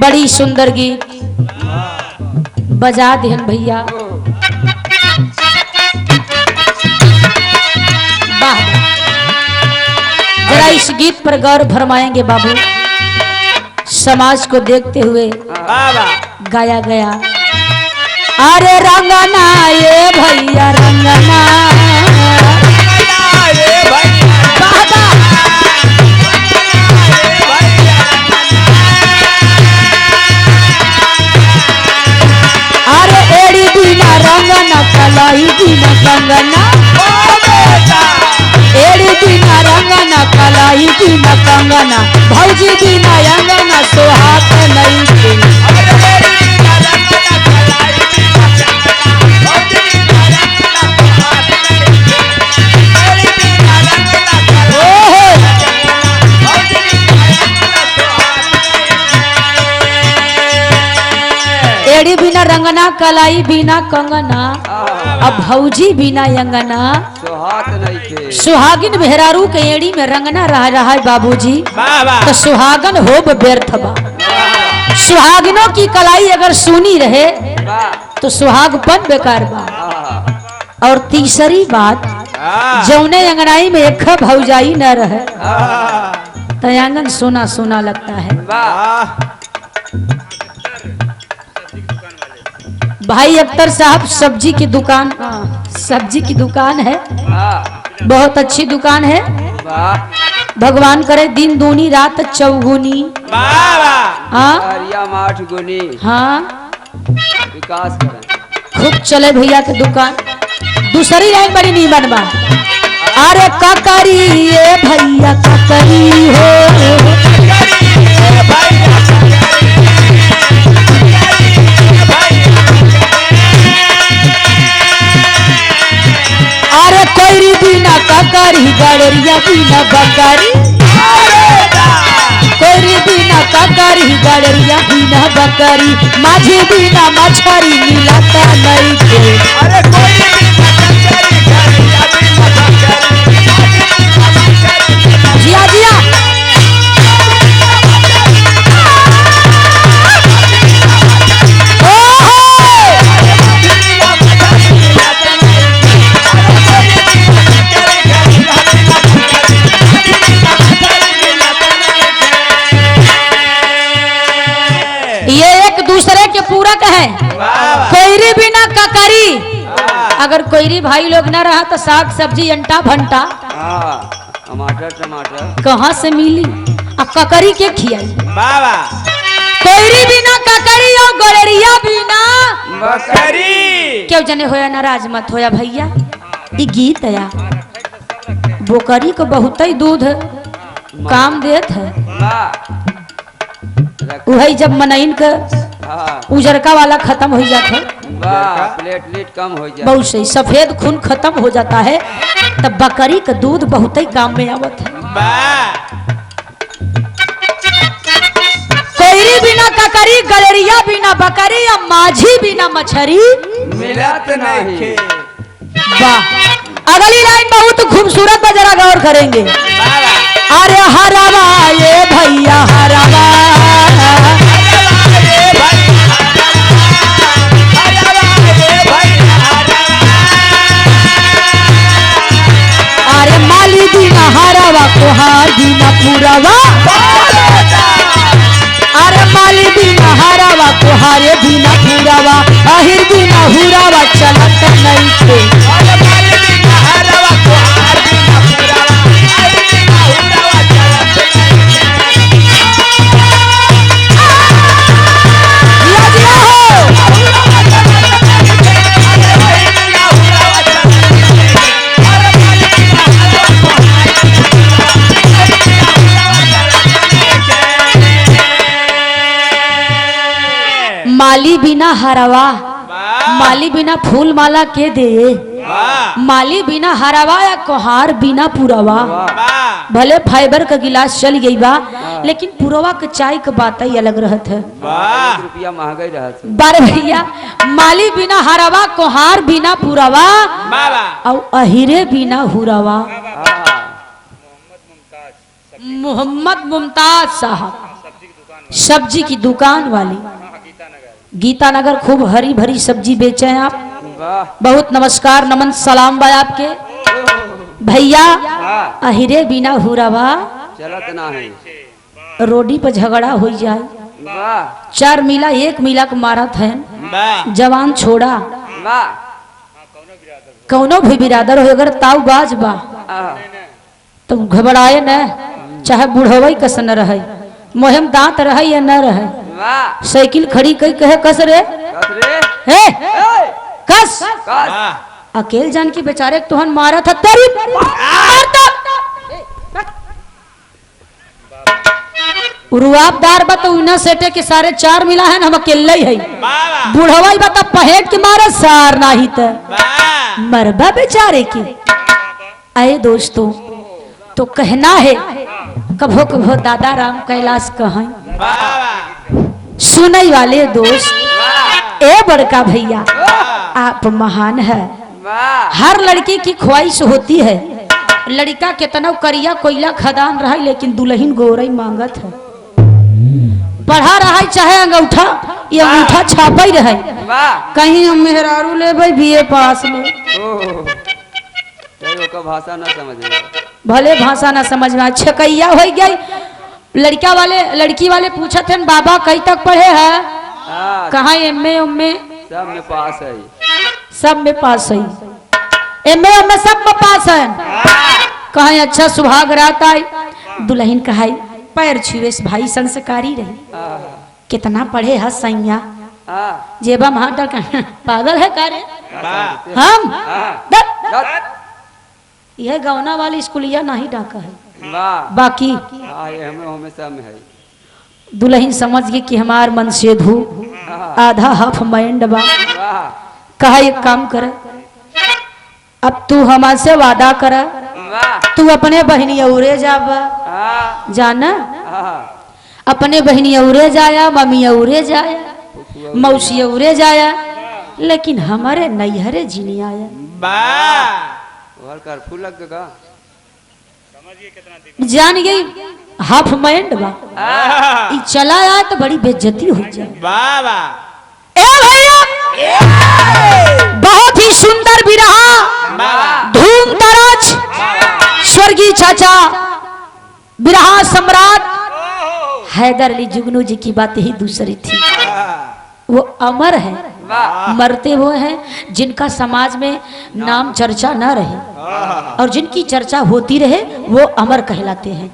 बड़ी सुंदर गीत बजा देहन भैया। जरा इस गीत पर गौर फरमाएंगे बाबू। समाज को देखते हुए गाया गया। अरे रंगना ये भैया रंगना अरे एड़ी बिना रंगना कलाई बिना कंगना एड़ी बिना रंगना कलाई बिना कंगना भौजी बिना अंगना सोहात नहीं थे। एड़ी बिना रंगना कलाई बिना कंगना अब भौजी बिना अंगना सुहागिन मेहरारू के एड़ी में रंगना रहा है बाबूजी तो सुहागन हो व्यर्थ बा। सुहागिनों की कलाई अगर सुनी रहे तो सुहागपन बेकार बा। और तीसरी बात जौने अंगनाई में एक भौजाई न रहे तो आंगन सोना सोना लगता है। भाई अख्तर साहब सब्जी की दुकान है, बहुत अच्छी दुकान है। भगवान करे दिन दूनी रात चौगुनी हाँ विकास खूब चले भैया के दुकान। दूसरी लाइन बड़ी नहीं बनवा। अरे ककरी ये भैया ककरी हो अरे कोयरी बिना ककरी गड़रिया बिना बकरी कोयरी बिना ककरी गड़रिया बिना बकरी माझी बिना मछरी मिलता नहीं थे। अरे कोई जिया जिया ये एक दूसरे के पूरक है। कोयरी बिना ककरी अगर कोयरी भाई लोग न रहा तो साग सब्जी अंटा भंटा टमाटर टमाटर कहाँ से मिली। अब ककरी के खियाई कोयरी बिना ककरी और गोलरिया बिना बकरी। क्यों जने होया नाराज मत होया भैया। ये गीत है बोकरी को बहुत ही दूध काम देत है। वही जब मनइन का उजरका वाला खत्म हो जाता है प्लेटलेट कम हो जाता बहुत सही सफेद खून खत्म हो जाता है तब बकरी का दूध बहुत ही काम में आवत है। कोयरी बिना ककरी गलरिया बिना बकरी या माझी बिना मछरी मिलत नहीं। वाह अगली लाइन बहुत खूबसूरत जरा गौर करेंगे। अरे हरावा ये भैया हरावा अरे माली बिना हरावा कोहार बिना पूरावा अरे माली बिना हरावा कोहारे बिना पूरावा अहिर बिना हुरावा चलत नहीं थे। माली बिना हरवा माली बिना फूल माला के दे माली बिना हरवा या कोहार बिना पुरवा। भले फाइबर का गिलास चल गई बा लेकिन पुरवा के चाय का बात ही अलग रहत है। रुपया महंगाई रहत बार भैया माली बिना हरवा कोहार बिना पुरवा और अहिरे बिना हुरवा। मोहम्मद मुमताज साहब सब्जी की दुकान वाली गीता नगर, खूब हरी भरी सब्जी बेचे हैं आप। वाह बहुत नमस्कार नमन सलाम बा आपके भैया। वाह अहिरे बिना हुरावा चलत नाही। रोडी पर झगड़ा हो जाए, वाह 4 मिला 1 मिला के मारत है, जवान छोड़ा वाह कौनो भी बिरादर हो अगर ताऊ बाज बा आह, तो घबराए न, चाहे बुढ़वई कस न रहे, मोहम दांत रहे या न रहे, वाह साइकिल खड़ी कई कहे कस रे कस रे हे ए, कस कस अकेल जान की बेचारे के तुहन मारा था तेरी रुआबदार बता उना सेटे के सारे 4 मिला है, हम अकेले ही है। बुढ़वाई बता पहेट के मारे सार नाही त मरबा बेचारे की। आए दोस्तों तो कहना है कभो कभो दादा राम कैलाश कहें, सुनई वाले दोस्त ए बड़का भैया आप महान है। वाह हर लड़की की ख्वाहिश होती है, लड़का कितना करिया कोयला खदान रहा लेकिन दुल्हन गोरई मांगत है। पढ़ा रहा है चाहे अंगूठा ये अंगूठा छापा ही रहे, वाह कहीं हम मेहरारू ले भाई बीए पास में, ओह तेरे का भाषा ना समझ में। भले भाषा ना समझ में। छकैया हो गई लड़की वाले पूछा थे बाबा कई तक पढ़े है, हाँ कहा एमए उम्मे सब में पास है। सब में पास है, एमए उम्मे सब में पास है। कहा अच्छा सुहाग रात आई, दुल्हन कहा पैर छुए भाई संस्कारी रही, आह, कितना पढ़े है सैया आह, जेबा महाटर पागल है का रे वाह हम आह, दत। यह गौना वाली स्कूलिया नहीं डाका है वाह बाकी हाँ ये हमें हमेशा में है। दुल्हन समझ गई कि हमार मन से धू आह, आधा हाफ माइंड बा। वाह कहा एक काम कर, अब तू हमसे वादा कर, वाह तू अपने बहनी औरे जाब हाँ जाना, आह, अपने बहनी औरे जाया, मम्मी औरे जाया, मौसी औरे जाया, लेकिन हमारे नैहरे जीनी आया। और कर्फ्यू लग गया। जान गई हाफ माइंड बा, आह, ई चला आया तो बड़ी बेइज्जती हो जाए। ए भैया बहुत ही सुंदर बिरहा वाह धूम तराज स्वर्गीय चाचा बिरहा सम्राट हैदर अली जुगनू जी की बात ही दूसरी थी। वो अमर है, वाह मरते हुए हैं जिनका समाज में नाम चर्चा न रहे और जिनकी चर्चा होती रहे वो अमर कहलाते हैं।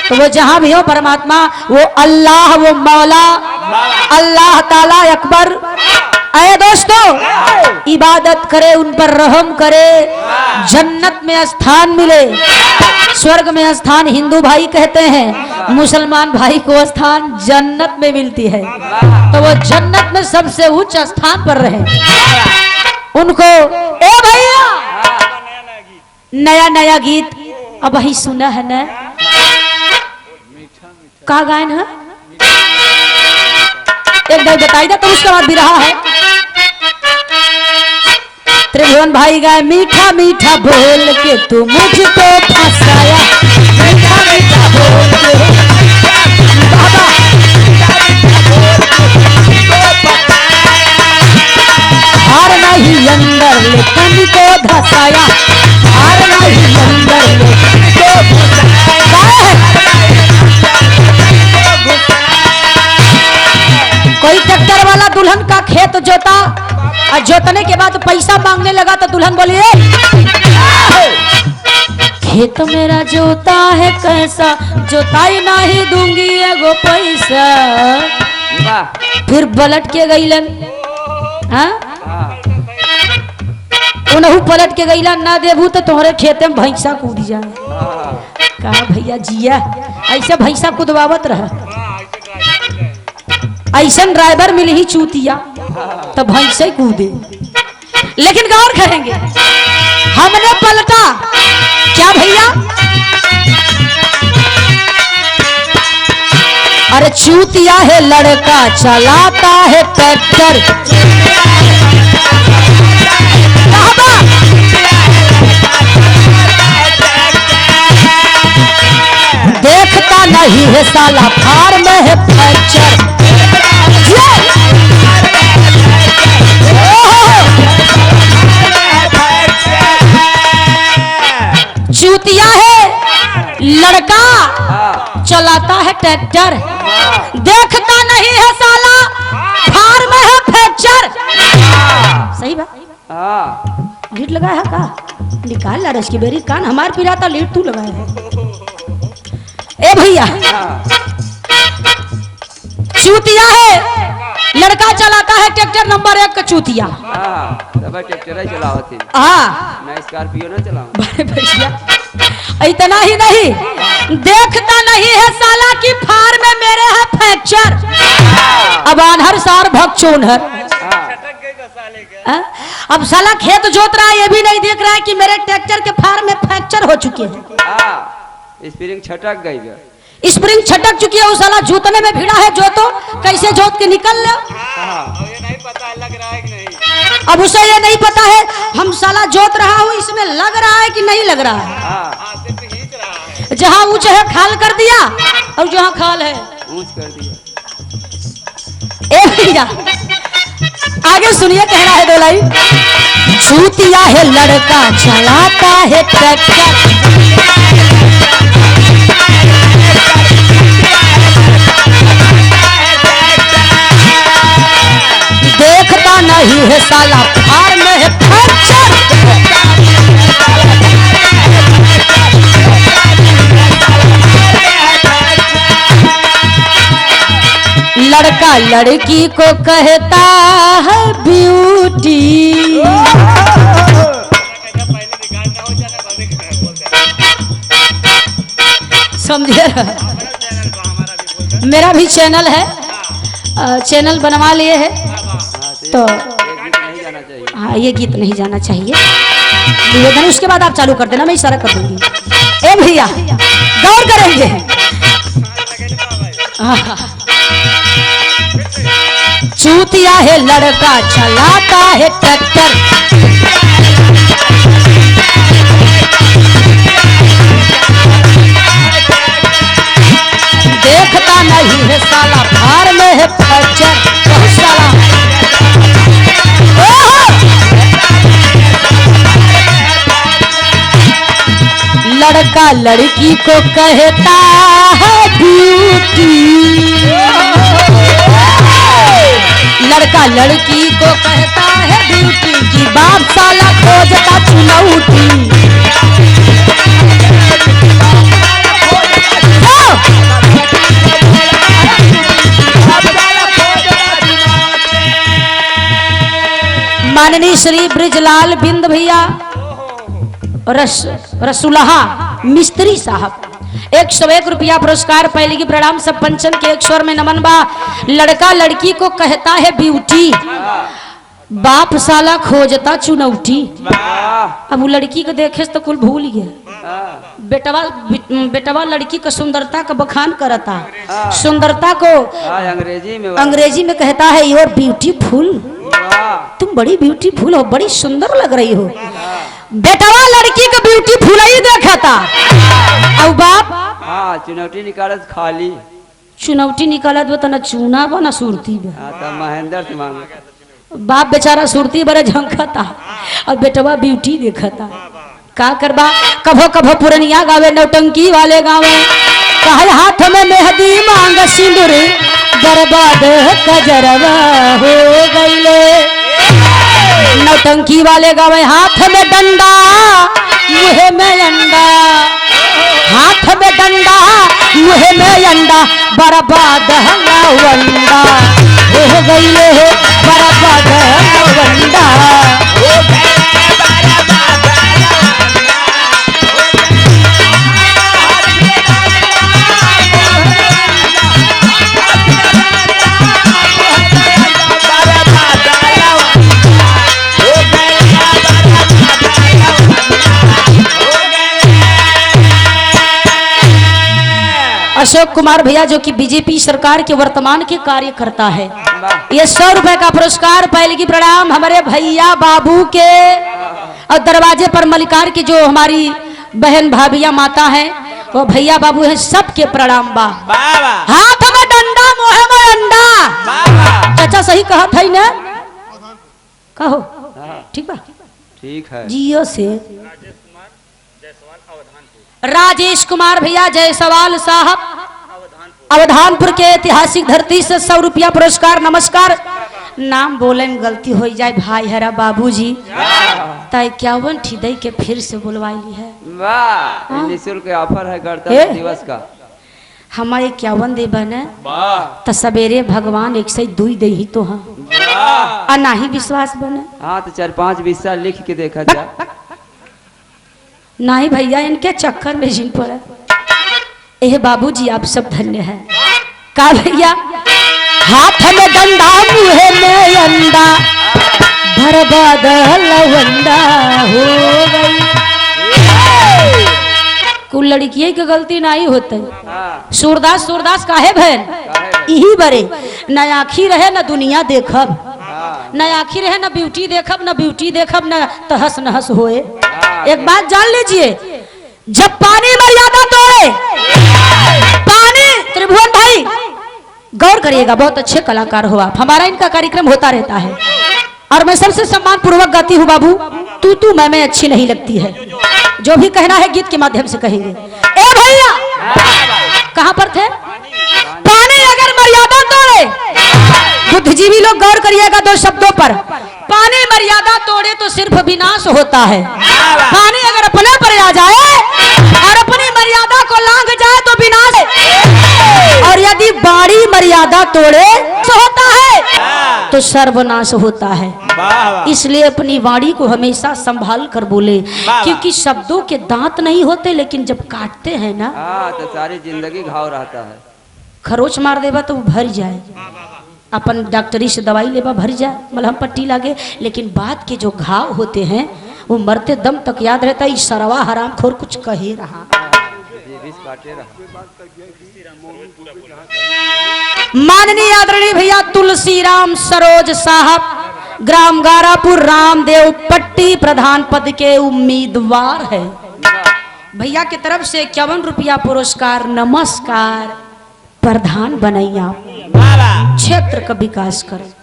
तो वो जहां भी हो परमात्मा, वो अल्लाह, वो मौला अल्लाह ताला अकबर। अरे दोस्तों इबादत करे, उन पर रहम करे, जन्नत में स्थान मिले। स्वर्ग में स्थान हिंदू भाई कहते हैं, मुसलमान भाई को स्थान जन्नत में मिलती है, तो वो जन्नत में सबसे उच्च स्थान पर रहे उनको। ए भैया नया नया गीत अब वही सुना है ना, का गायन है एक भाई बताई तो उसके बाद भी रहा है। त्रिभुवन भाई गाय मीठा मीठा बोल के तू मुझको फंसाया, मीठा मीठा बोल के बाबा हार नहीं अंदर ले तन को धसाया, हार नहीं अंदर ले तन को धसाया। कोई ट्रैक्टर वाला दुल्हन का खेत जोता और जोतने के बाद पैसा मांगने लगा तो दुल्हन बोली खेत मेरा जोता है कैसा, जोताई नहीं दूंगी एगो पैसा। वाह फिर पलट के गईलन, हाँ आह, उनहु पलट के गईलन, ना देबू तो तोहरे खेते में भैंसा कूद जाए। आह, कहा भैया जिया ऐसे भैंसा कुदवावत रहा, ऐसा ड्राइवर मिल ही चूतिया तो भैंसे कूदे। लेकिन गौर करेंगे हमने पलटा क्या भैया, अरे चूतिया है लड़का चलाता है ट्रैक्टर, देखता नहीं है साला फार में है फ्रैक्चर। चूतिया है लड़का चलाता है ट्रैक्टर, देखता नहीं है साला फार में है फ्रैक्चर। सही बात। लीड लगा है का निकाल ला रस की बेरी कान हमार पिराता लीड तू लगाया है। ए भैया चूतिया है लड़का चलाता है ट्रैक्टर नंबर 1 का चूतिया। ट्रैक्टर ही चलावत है। हाँ मैं स्कॉर्पियो ना चलाऊं। बड़े भैया इतना ही नहीं देखता नहीं है साला की फार में मेरे है फ्रैक्चर। अब आनहर सार भग चोनहर। अब साला खेत जोत रहा है ये भी नहीं देख रहा है कि मेरे ट्रैक्टर के फार में फ्रैक्चर हो चुके हैं। स्प्रिंग छटक गई है। स्प्रिंग छटक चुकी है। उस साला जोतने में भिड़ा है जोतो कैसे जोत के निकल ले। ये नहीं पता लग रहा है कि नहीं। अब उसे ये नहीं पता है हम साला जोत रहा हूँ इसमें लग रहा है कि नहीं लग रहा है। जहाँ ऊंच है खाल कर दिया और जहाँ खाल है ऊंच कर दिया। ए भैया आगे सुनिए कह रहा है दो लाइन। चूतिया है लड़का चलाता है ट्रैक्टर, देखता नहीं है साला फार में है फ्रैक्चर। लड़का लड़की को कहता है ब्यूटी। समझे मेरा भी चैनल है, चैनल बनवा लिए है तो हाँ ये गीत नहीं जाना चाहिए निवेदन। उसके बाद आप चालू कर देना मैं इशारा कर दूंगी। ए भैया गौर करेंगे। चूतिया है लड़का चलाता है ट्रैक्टर, देखता नहीं है साला फार में है फ्रैक्चर। बहुत साला लड़का लड़की को कहता है ब्यूटी। लड़का लड़की को कहता है ब्यूटी की बाप साला खोजता चुनौती। माननीय श्री ब्रिजलाल बिंद भैया रसुलहा मिस्त्री साहब 101 रुपया पुरस्कार पहले की प्रणाम सब पंचन के 1 स्वर में नमन बा। लड़का लड़की को कहता है ब्यूटी बाप साला खोजता चुनौती। अब वो लड़की को देखे तो कुल भूल गया। बेटवा लड़की का सुंदरता का बखान करता, सुंदरता को अंग्रेजी में कहता है योर ब्यूटीफुल। तुम बड़ी ब्यूटीफुल हो, बड़ी सुंदर लग रही हो। बेटवा लड़की का ब्यूटीफुल ही देखा था। अब बाप चुनौती निकालत खाली चुनौती निकालत वो तना चूना बना सुरती महेंद्र से मांग। बाप बेचारा सुरती बड़ा झंखता और बेटवा ब्यूटी देखता। का करबा कभो कभो पुरनिया गावे नौटंकी वाले गावे कहे हाथ में मेहंदी मांग सिंदूर बर्बाद कजरवा हो गईले। नौटंकी वाले गावे हाथ में डंडा मुहे में अंडा, हाथ में डंडा मुहे में अंडा बर्बाद वंडा हो गईले बर्बाद वंडा। अशोक कुमार भैया जो कि बीजेपी सरकार के वर्तमान के कार्यकर्ता है, ये 100 रुपए का पुरस्कार पहले की प्रणाम हमारे भैया बाबू के। और दरवाजे पर मलिकार की जो हमारी बहन भाभिया माता है वो भैया बाबू है सबके प्रणाम बा। बाबा हाथ में डंडा मुँह में अंडा। बाबा चाचा सही कहा था ही ना, कहो ठीक बा। ठीक है। जियो से राजेश कुमार भैया जायसवाल साहब अवधानपुर के ऐतिहासिक धरती से 100 रुपया पुरस्कार। नमस्कार। नाम बोले में गलती हो जाए भाई हरा बाबूजी ताई 51 ठिदई के फिर से बुलवाई है। वाह निःशुल्क ऑफर है गणतंत्र दिवस का। हमारे 51 दे बने वाह तो सवेरे भगवान 102 दे ही तो हाँ वाह। और ना ही विश्वास बने। हाँ तो 4-5 विषय लिख के देखा जा। ना ही भैया इनके चक्कर में जिन पड़े। एह बाबूजी आप सब धन्य हैं। का भैया हाथ में डंडा मुँह में अंडा बर्बाद लवंडा हो गई। कुल लड़कियों की गलती नहीं होती। हाँ सूरदास सूरदास काहे बहन यही बरे न आखी रहे न दुनिया देखब, हाँ न आखी रहे न ब्यूटी देखब, न ब्यूटी देखब न तहस नहस होए। एक बात जान लीजिए, जब पानी मर्यादा तोड़े पानी, त्रिभुवन भाई गौर करिएगा, बहुत अच्छे कलाकार हो आप। हमारा इनका कार्यक्रम होता रहता है और मैं सबसे सम्मान पूर्वक गाती हूँ बाबू। तू मैं अच्छी नहीं लगती है, जो भी कहना है गीत के माध्यम से कहेंगे। ए भैया कहाँ पर थे? पानी अगर मर्यादा तोड़े, बुद्धिजीवी लोग गौर करिएगा 2 शब्दों पर। पानी मर्यादा तोड़े तो सिर्फ विनाश होता है। पानी अगर अपने पर आ जाए और अपनी मर्यादा को लांघ जाए तो विनाश है, और यदि बाड़ी मर्यादा तोड़े तो होता है तो सर्वनाश होता है। इसलिए अपनी वाणी को हमेशा संभाल कर बोले, क्योंकि शब्दों के दांत नहीं होते लेकिन जब काटते हैं ना तो सारी जिंदगी घाव रहता है। खरोच मार देबा तो भर जाए, अपन डॉक्टरी से दवाई लेबा भर जाए, मलहम पट्टी लागे, लेकिन बात के जो घाव होते हैं वो मरते दम तक याद रहता है। सरवा हराम खोर कुछ कहे रहा। माननीय आदरणीय भैया तुलसीराम सरोज साहब ग्राम गारापुर रामदेव पट्टी प्रधान पद के उम्मीदवार है। भैया की तरफ से 51 रुपया पुरस्कार। नमस्कार। प्रधान बनैया क्षेत्र का विकास करें।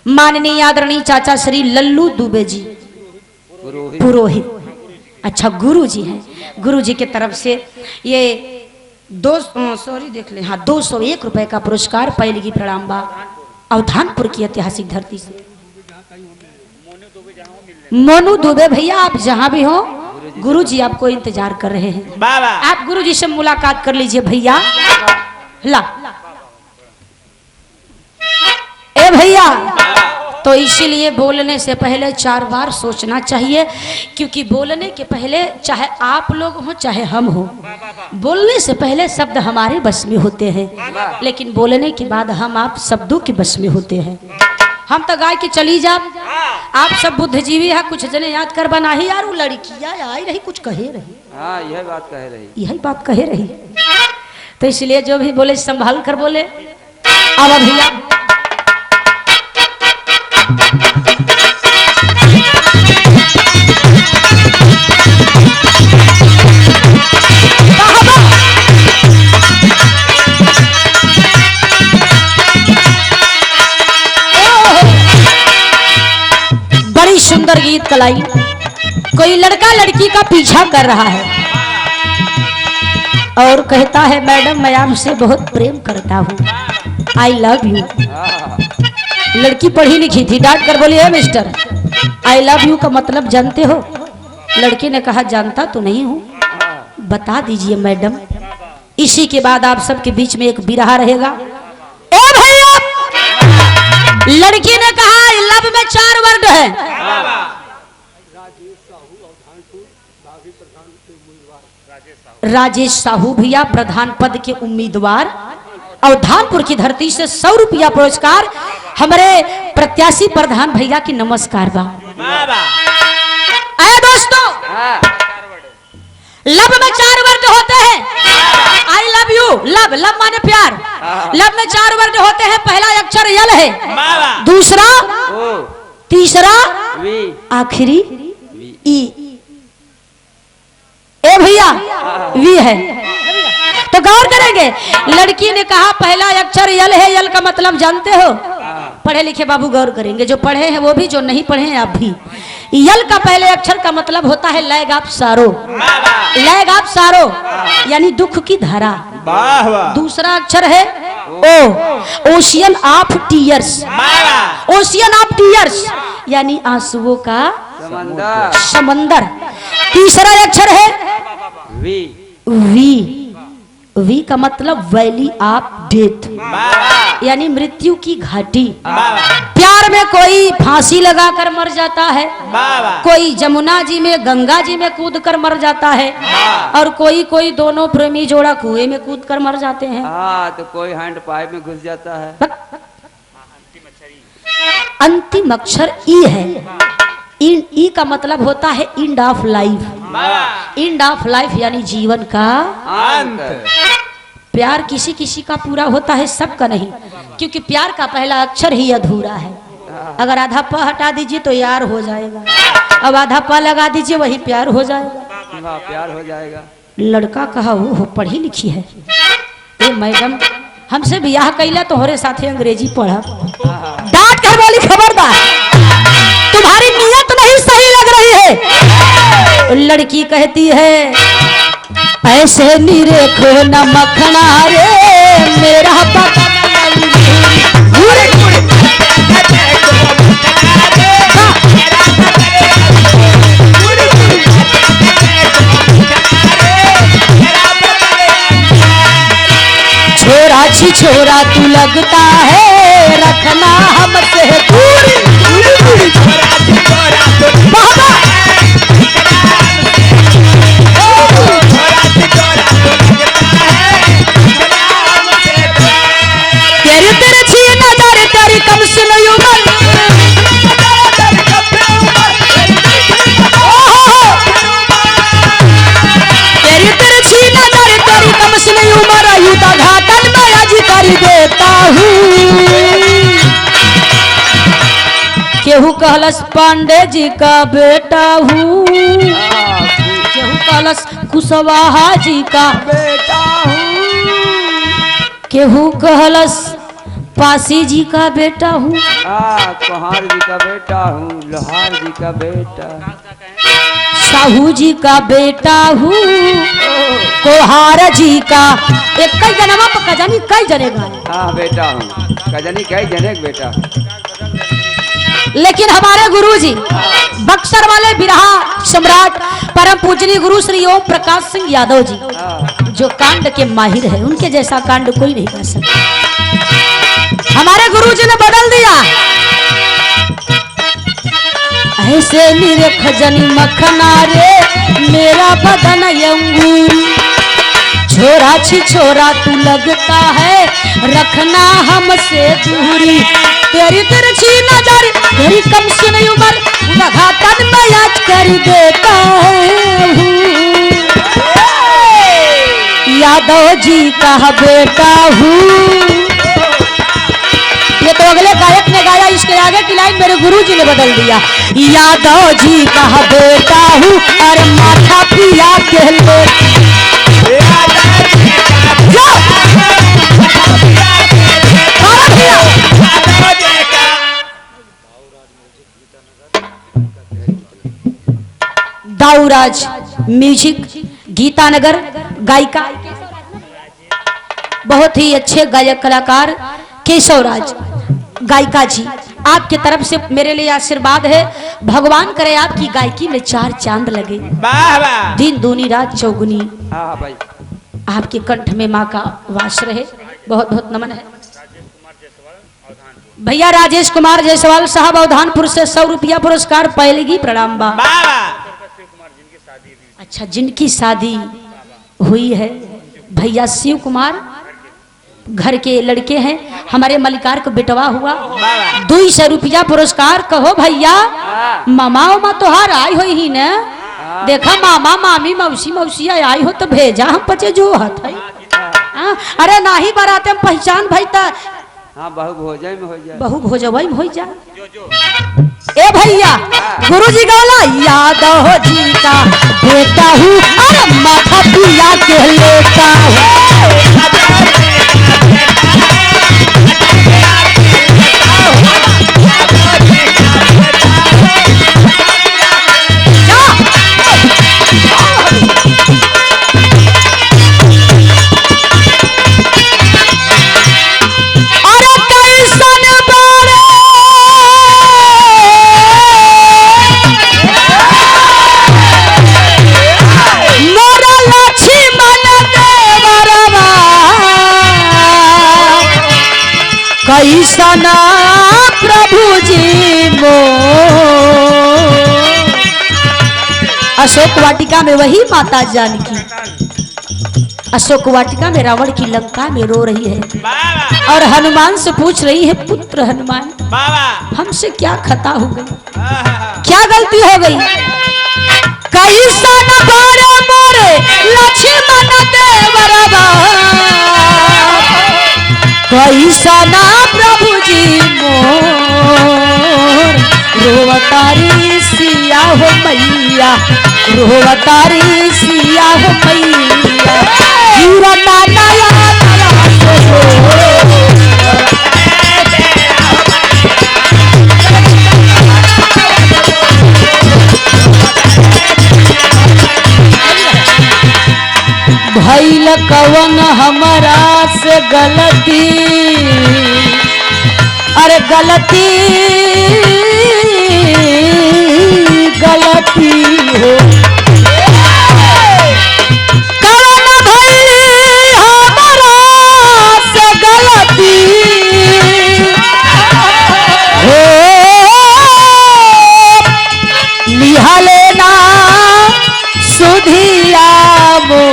माननीय आदरणीय चाचा श्री लल्लू दुबे जी पुरोहित, अच्छा गुरु जी हैं, गुरु जी की तरफ से ये 201 रुपए का पुरस्कार। पहली प्रणाम बा अवधानपुर की ऐतिहासिक धरती से। मोनू दुबे भैया आप जहां भी हो, गुरु जी आपको इंतजार कर रहे हैं। आप गुरु जी से मुलाकात कर लीजिए भैया। ला ए भैया, तो इसीलिए बोलने से पहले 4 बार सोचना चाहिए, क्योंकि बोलने के पहले चाहे आप लोग हो चाहे हम हो, बोलने से पहले शब्द हमारे बस में होते हैं, लेकिन बोलने के बाद हम आप शब्दों के बस में होते हैं। हम तो गाय के चली जा, आप सब बुद्धिजीवी है, कुछ जने याद कर बना ही यार वो लड़कियां आई रही कुछ कहे रही। हाँ यही बात कह रही, यही बात कहे रही। तो इसलिए जो भी बोले संभाल कर बोले। अब भैया बड़ी सुंदर गीत कलाई। कोई लड़का लड़की का पीछा कर रहा है और कहता है मैडम मैं आपसे बहुत प्रेम करता हूँ, आई लव यू। लड़की पढ़ी लिखी थी, डांट कर बोली है मिस्टर आई लव यू का मतलब जानते हो? लड़के ने कहा जानता तो नहीं हूँ, बता दीजिए मैडम। इसी के बाद आप सबके बीच में एक बिरहा रहेगा। ए भैया, लड़की ने कहा लव में 4 वर्ड है। राजेश साहू भैया प्रधान पद के उम्मीदवार, अवधानपुर की धरती से 100 रुपया पुरस्कार। हमारे प्रत्याशी प्रधान भैया की नमस्कार बा। आए दोस्तों, लव में 4 वर्ड होते हैं। I love you, love love माने प्यार। लव में 4 वर्ड होते हैं। पहला अक्षर यल है, दूसरा तीसरा आखिरी ई। ए भैया वी है। तो गौर करेंगे, लड़की ने कहा पहला अक्षर यल है। यल का मतलब जानते हो? पढ़े लिखे बाबू गौर करेंगे, जो पढ़े हैं वो भी, जो नहीं पढ़े हैं आप भी। यल का पहले अक्षर का मतलब होता है लैगाप सारो। लैगाप सारो यानी दुख की धारा। दूसरा अक्षर है O, ocean of tears. Ocean of tears यानी आंसुओं का समंदर। तीसरा अक्षर है वी। वी। वी का मतलब वैली ऑफ डेथ यानी मृत्यु की घाटी। प्यार में कोई फांसी लगाकर मर जाता है, कोई जमुना जी में गंगा जी में कूद कर मर जाता है, और कोई दोनों प्रेमी जोड़ा कुएं में कूद कर मर जाते हैं। तो कोई हैंड पाइप में घुस जाता है। अंतिम अक्षर ई है। ई का मतलब होता है end of life. End of life यानी जीवन का अंत। प्यार किसी किसी का पूरा होता है, सबका नहीं, क्योंकि प्यार का पहला अक्षर ही अधूरा है। अगर आधा प हटा दीजिए तो यार हो जाएगा, अब आधा प लगा दीजिए वही प्यार हो जाएगा। प्यार हो जाएगा। लड़का कहा वो पढ़ी लिखी है, ए मैडम हमसे ब्याह कैला तो हमारे साथे अंग्रेजी पढ़ा। डांट कर बोली खबरदार, तुम्हारी नियत नहीं सही लग रही है। लड़की कहती है ऐसे निरेखो न मखना रे मेरा पता छोरा छी छोरा तू लगता है रखना हमसे दूरी। तेरी तिरछी नजर तेरी कम सुन उमर, तेरी तिरछी नजर तेरी कम सुन उमर युद्ध घाटन में आज कर देता हूँ। केहू कहलस पांडे जी का बेटा हूँ, केहू कहलस कुशवाहा जी का बेटा हूँ, केहू कहलस पासी जी का बेटा हूँ, कुहार जी का बेटा हूँ, लोहार जी का बेटा, साहू जी का बेटा हूँ, कोहार जी का। एक कई जनमा पक्का जानी कई जनेगा। बेटा हूँ कजनी कई जने बेटा। लेकिन हमारे गुरुजी बक्सर वाले बिरहा सम्राट परम पूजनीय गुरु श्री ओम प्रकाश सिंह यादव जी, जो कांड के माहिर है, उनके जैसा कांड कोई नहीं कर सकता। हमारे गुरुजी ने बदल दिया। ऐसे मेरे खजनी मखना रे मेरा बदन अंगूर, छोरा छी छोरा तू लगता है रखना हमसे दूरी। तेरी तिरछी नजर तेरी कम सुन उमर घाटन में याद कर देता हूँ। यादव जी का बेटा हूँ। ये तो अगले गायक ने गाया, इसके आगे की लाइन मेरे गुरुजी ने बदल दिया। यादव जी का बेटा हूँ और माथा पिया के ले दाऊराज म्यूजिक गीतानगर गायिका, बहुत ही अच्छे गायक कलाकार केशवराज गायिका जी, आपके तरफ से मेरे लिए आशीर्वाद है। भगवान करे आपकी गायकी में चार चांद लगे, दिन दूनी रात चौगुनी, भाई आपके कंठ में माँ का वास रहे। बहुत बहुत नमन है। भैया राजेश कुमार जायसवाल साहब अवधानपुर से 100 रुपया पुरस्कार पहलेगी प्रणाम बा। अच्छा, जिनकी शादी हुई है भैया शिव कुमार घर के लड़के हैं, हमारे मलिकार को बेटवा हुआ, 200 रुपया पुरस्कार। कहो भैया मामा उमा तोहार आई हो ही न, देखा मामा मामी मौसी मौसिया आई हो तो भेजा हम पचे जो हत है। अरे नाही बराते हम पहचान भाई ता बहु भोजन में हो जाए, बहु भोजवई में हो जाए। ए भैया गुरु जी गौला यादव जी का बेटा हूँ अरे माथा पिया के लेता हूँ। कैसना प्रभु जी मो अशोक वाटिका में वही माता जानकी अशोक वाटिका में रावण की लंका में रो रही है और हनुमान से पूछ रही है पुत्र हनुमान हमसे क्या खता हो गई, क्या गलती हो गई। कैसन बारे मोरे लक्ष्मण देवरवा कैसना प्रभु जी मोर रोवतारी सिया हो मैया रोवतारी सिया हो मैया जीवना नया भइल कवन हमरा से गलती अरे गलती गलती हो कवन भइल हमरा से गलती हो लिहले ना सुधिया मो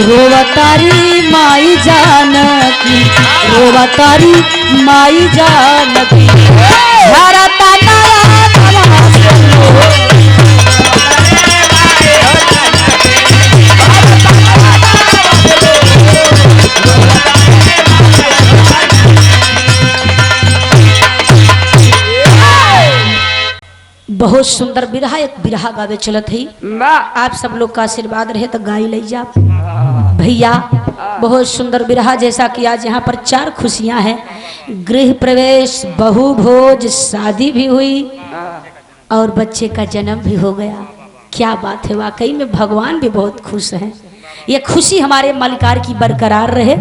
रोवतारी माई जानकी रोवतारी माई जानकी भारता बहुत सुंदर बिरहा एक बिरहा गावे चलत है। आप सब लोग का आशीर्वाद रहे तो गाई ले जा भैया। बहुत सुंदर बिरहा जैसा कि आज यहाँ पर 4 खुशियां हैं, गृह प्रवेश, बहु भोज, शादी भी हुई और बच्चे का जन्म भी हो गया। क्या बात है, वाकई में भगवान भी बहुत खुश हैं। ये खुशी हमारे मलिकार की बरकरार रहे।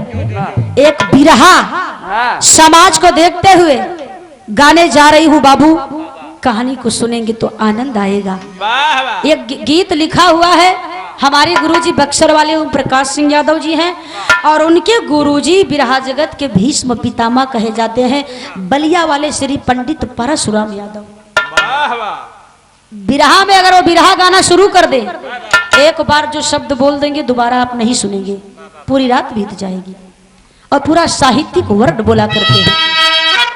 एक बिरहा समाज को देखते हुए गाने जा रही हूँ बाबू, कहानी को सुनेंगे तो आनंद आएगा। एक गीत लिखा हुआ है, हमारे गुरुजी बक्सर वाले ओम प्रकाश सिंह यादव जी हैं और उनके गुरुजी बिरहा जगत के भीष्म पितामह कहे जाते हैं बलिया वाले श्री पंडित परशुराम यादव। बिरहा में अगर वो बिरहा गाना शुरू कर दे, एक बार जो शब्द बोल देंगे दोबारा आप नहीं सुनेंगे, पूरी रात बीत जाएगी। और पूरा साहित्यिक वर्ड बोला करते हैं।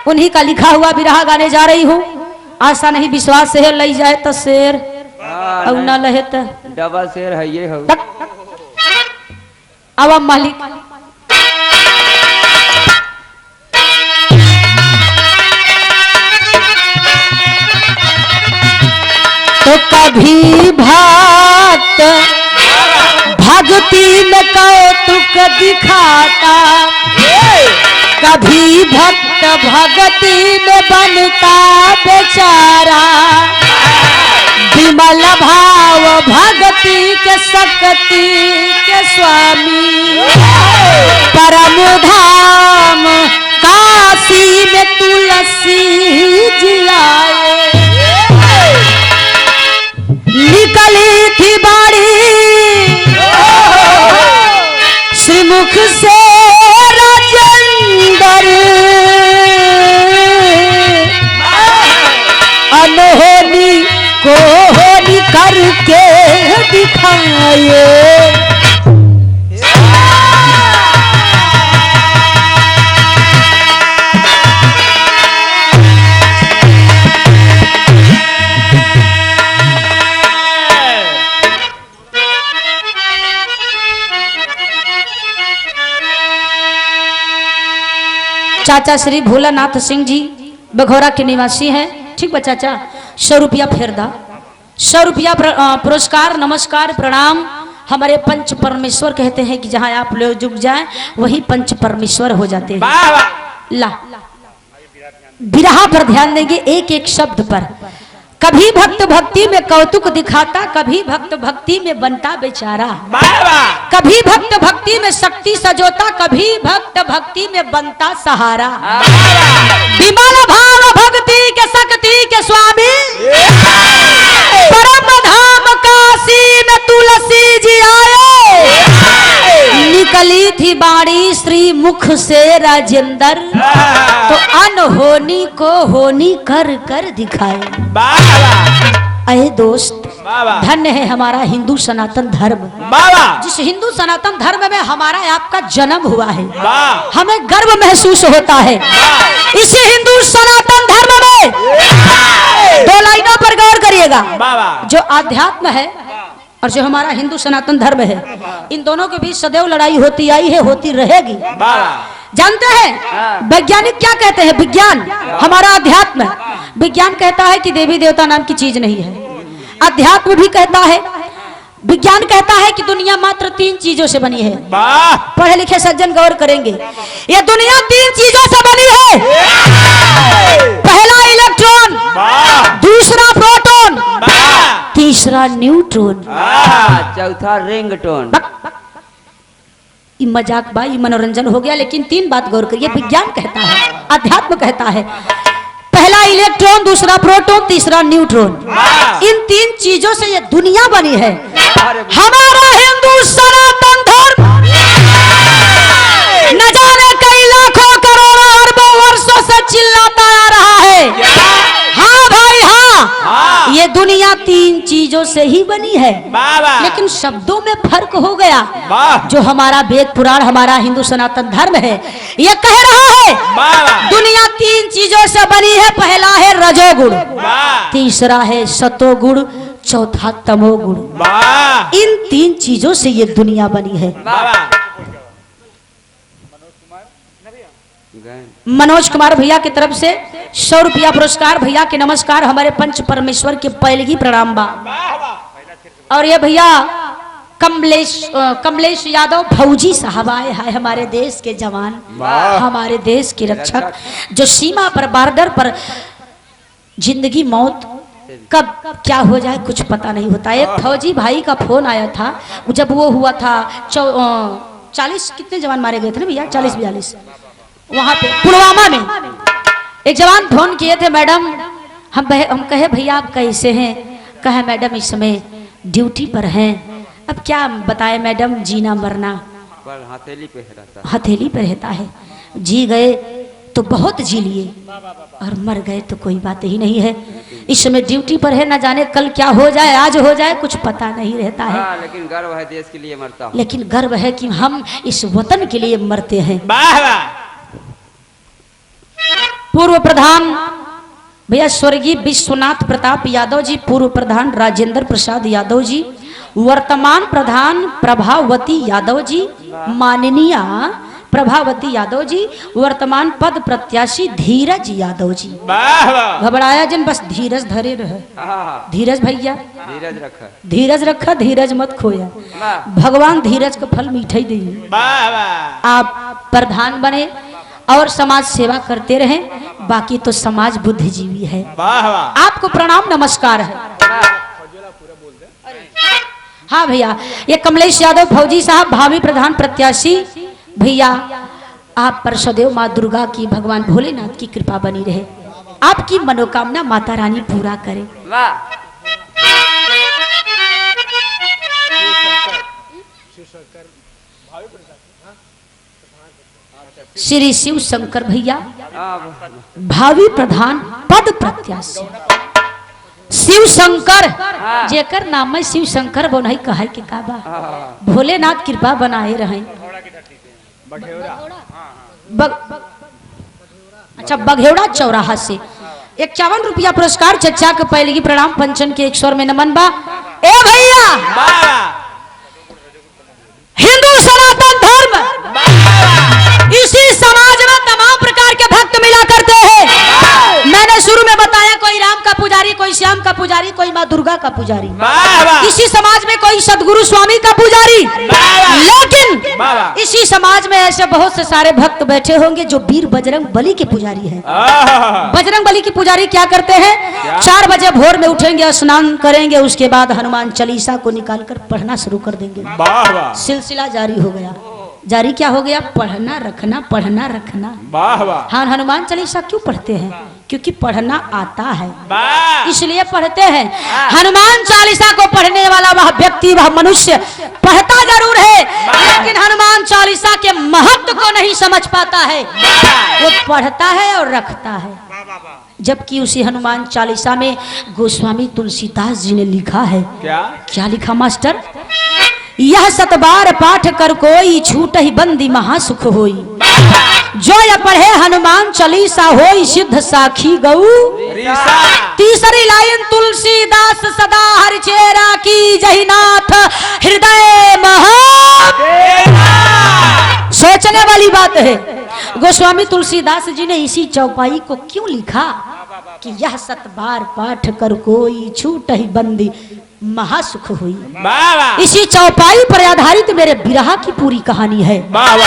उन्हीं का लिखा हुआ बिरहा गाने जा रही हूँ। आशा नहीं विश्वास है, लई जाए तो शेर और न लहे तो डबल शेर है ये हो। अब मालिक तो कभी भक्त भक्ति में कौतुक दिखाता, कभी भक्त भक्ति में बनता बेचारा, विमल भाव भक्ति के शक्ति के स्वामी, परम धाम काशी में तुलसी जी आए। निकली थी बाड़ी श्रीमुख से राजेंद्र, अनहोनी को होनी करके दिखाए। चाचा श्री भोलानाथ सिंह जी बघौरा के निवासी हैं। ठीक बा चाचा, 100 रुपया फेर दा। 100 रुपया पुरस्कार, नमस्कार, प्रणाम। हमारे पंच परमेश्वर कहते हैं कि जहाँ आप लोग जुग जाए वही पंच परमेश्वर हो जाते हैं। ला बिरहा पर ध्यान देंगे, एक एक शब्द पर। कभी भक्त भक्ति में कौतुक दिखाता, कभी भक्त भक्ति में बनता बेचारा। कभी भक्त भक्ति में शक्ति सजोता, कभी भक्त भक्ति में बनता सहारा। विमल भाव भक्ति के शक्ति के स्वामी, परम धाम काशी में तुलसी जी आए। निकली थी बाणी श्री मुख से राजेंद्र, तो अनहोनी को होनी कर कर दिखाए। अरे दोस्त, धन्य है हमारा हिंदू सनातन धर्म। जिस हिंदू सनातन धर्म में हमारा आपका जन्म हुआ है, हमें गर्व महसूस होता है। इसी हिंदू सनातन धर्म में 2 लाइनों पर गौर करिएगा। जो आध्यात्म है और जो हमारा हिंदू सनातन धर्म है, इन दोनों के बीच सदैव लड़ाई होती आई है, होती रहेगी। जानते हैं वैज्ञानिक क्या कहते हैं? विज्ञान, हमारा अध्यात्म, विज्ञान कहता है कि देवी देवता नाम की चीज नहीं है। अध्यात्म भी कहता है, विज्ञान कहता है कि दुनिया मात्र 3 चीजों से बनी है। पढ़े लिखे सज्जन गौर करेंगे, ये दुनिया 3 चीजों से बनी है। पहला इलेक्ट्रॉन, दूसरा प्रोटॉन, तीसरा न्यूट्रॉन, चौथा रिंगटोन। ये मजाक बा, ये मनोरंजन हो गया, लेकिन 3 बात गौर करिए। विज्ञान कहता है, अध्यात्म कहता है, पहला इलेक्ट्रॉन, दूसरा प्रोटॉन, तीसरा न्यूट्रॉन। इन 3 चीजों से ये दुनिया बनी है। हमारा हिंदू सनातन धर्म न जाने कई लाखों करोड़ों अरबों वर्षों से चिल्लाता आ रहा है, हाँ भाई हाँ, ये दुनिया 3 चीजों से ही बनी है। लेकिन शब्दों में फर्क हो गया। जो हमारा वेद पुराण, हमारा हिंदू सनातन धर्म है, ये कह रहा है दुनिया 3 चीजों से बनी है। पहला है रजोगुण, तीसरा है सतोगुण, चौथा तमोगुण। इन 3 चीजों से ये दुनिया बनी है। मनोज कुमार भैया की तरफ से 100 रुपया पुरस्कार। भैया के नमस्कार, हमारे पंच परमेश्वर के पहले ही प्रणाम बा। और ये भैया कमलेश यादव फौजी साहब आए हैं, हमारे देश के जवान, हमारे देश के रक्षक, जो सीमा पर, बॉर्डर पर जिंदगी मौत कब क्या हो जाए कुछ पता नहीं होता। एक फौजी भाई का फोन आया था, जब वो हुआ था 40 कितने जवान मारे गए थे ना भैया, 40-42 वहां पे पुलवामा में। एक जवान फोन किए थे, मैडम हम कहे भैया आप कैसे हैं? कहे मैडम इस समय ड्यूटी पर हैं। अब क्या बताए मैडम, जीना मरना पर हथेली पे रहता है। जी गए तो बहुत जी लिए, और मर गए तो कोई बात ही नहीं है। इस समय ड्यूटी पर है, न जाने कल क्या हो जाए, आज हो जाए, कुछ पता नहीं रहता है। लेकिन गर्व है देश के लिए मरता हूं। लेकिन गर्व है कि हम इस वतन के लिए मरते हैं। पूर्व प्रधान भैया स्वर्गीय विश्वनाथ प्रताप यादव जी, पूर्व प्रधान राजेंद्र प्रसाद यादव जी, वर्तमान प्रधान प्रभावती यादव जी, माननीय प्रभावती यादव जी, वर्तमान पद प्रत्याशी धीरज यादव जी। घबराया जन, बस धीरज धरे रहे। धीरज भैया, धीरज रखा, धीरज मत खोया। भगवान धीरज का फल मीठा ही देंगे। आप प्रधान बने और समाज सेवा करते रहे, बाकी तो समाज बुद्धिजीवी है। आपको प्रणाम नमस्कार है। हाँ भैया, ये कमलेश यादव फौजी साहब, भावी प्रधान प्रत्याशी। भैया आप पर सदैव माँ दुर्गा की, भगवान भोलेनाथ की कृपा बनी रहे, आपकी मनोकामना माता रानी पूरा करे। श्री शिव शंकर भैया भावी प्रधान पद प्रत्याशी। शिव शंकर जेकर नाम है शिव शंकर, वो नहीं कहे कि का बा, भोलेनाथ कृपा बनाए रहे। अच्छा, बघेवड़ा चौराहा से 51 रुपया पुरस्कार। चचा के पहले की प्रणाम, पंचन के 1 स्वर में नमन बा। ए भैया, हिंदू सनातन धर्म, इसी समाज में तमाम प्रकार के भक्त मिला करते हैं। दुर्गा का पुजारी, वाह वाह इसी समाज में कोई सदगुरु स्वामी का पुजारी, लेकिन वाह। इसी समाज में ऐसे बहुत से सारे भक्त बैठे होंगे जो वीर बजरंग बली के पुजारी हैं। बजरंग बली के पुजारी क्या करते हैं? 4 बजे भोर में उठेंगे, स्नान करेंगे, उसके बाद हनुमान चालीसा को निकालकर पढ़ना शुरू कर देंगे। वाह वाह सिलसिला जारी हो गया। जारी क्या हो गया? पढ़ना रखना, पढ़ना रखना। वाह वाह हाँ, हनुमान चालीसा क्यों पढ़ते हैं? क्योंकि पढ़ना आता है, वाह इसलिए पढ़ते हैं। हनुमान चालीसा को पढ़ने वाला वह व्यक्ति, वह मनुष्य पढ़ता जरूर है, लेकिन हनुमान चालीसा के महत्व को नहीं समझ पाता है। वो पढ़ता है और रखता है। जबकि उसी हनुमान चालीसा में गोस्वामी तुलसीदास जी ने लिखा है, क्या लिखा मास्टर? यह 7 बार पाठ कर कोई, छूट ही बंदी महासुख होई। जो यह पढ़े हनुमान चालीसा होई, सिद्ध साखी गऊ। तीसरी लाइन तुलसीदास सदा हर चेरा की, जहीनाथ हृदय महा। सोचने वाली बात है, गोस्वामी तुलसीदास जी ने इसी चौपाई को क्यों लिखा कि यह 7 बार पाठ कर कोई, छूट ही बंदी महासुख हुई। इसी चौपाई पर आधारित मेरे विरह की पूरी कहानी है और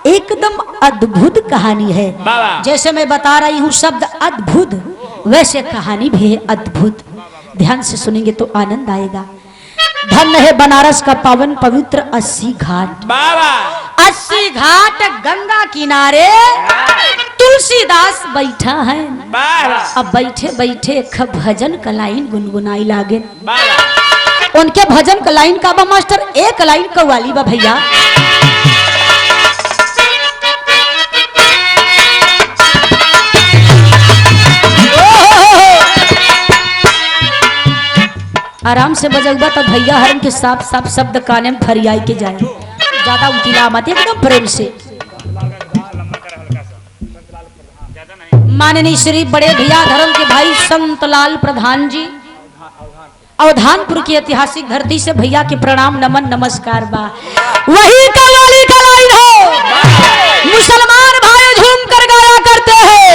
एकदम अद्भुत कहानी है। जैसे मैं बता रही हूँ शब्द अद्भुत, वैसे कहानी भी है अद्भुत। ध्यान से सुनेंगे तो आनंद आएगा। धन्य है बनारस का पावन पवित्र 80 घाट। 80 घाट गंगा किनारे तुलसीदास बैठा है। अब बैठे बैठे एक भजन का लाइन गुनगुनाई लागे। उनके भजन का लाइन का बा मास्टर? एक लाइन कव्वाली बा भैया। आराम से बजगबा तो भैया हरम के साफ साफ शब्द काने में फरियाई के जाए, ज्यादा उतिला मत, एकदम प्रेम से। माननीय श्री बड़े भैया धर्म के भाई संतलाल प्रधान जी, अवधानपुर की ऐतिहासिक धरती से भैया के प्रणाम नमन नमस्कार बा। वही कव्वाली का लाइन हो, मुसलमान भाई झूम कर गाया करते हैं,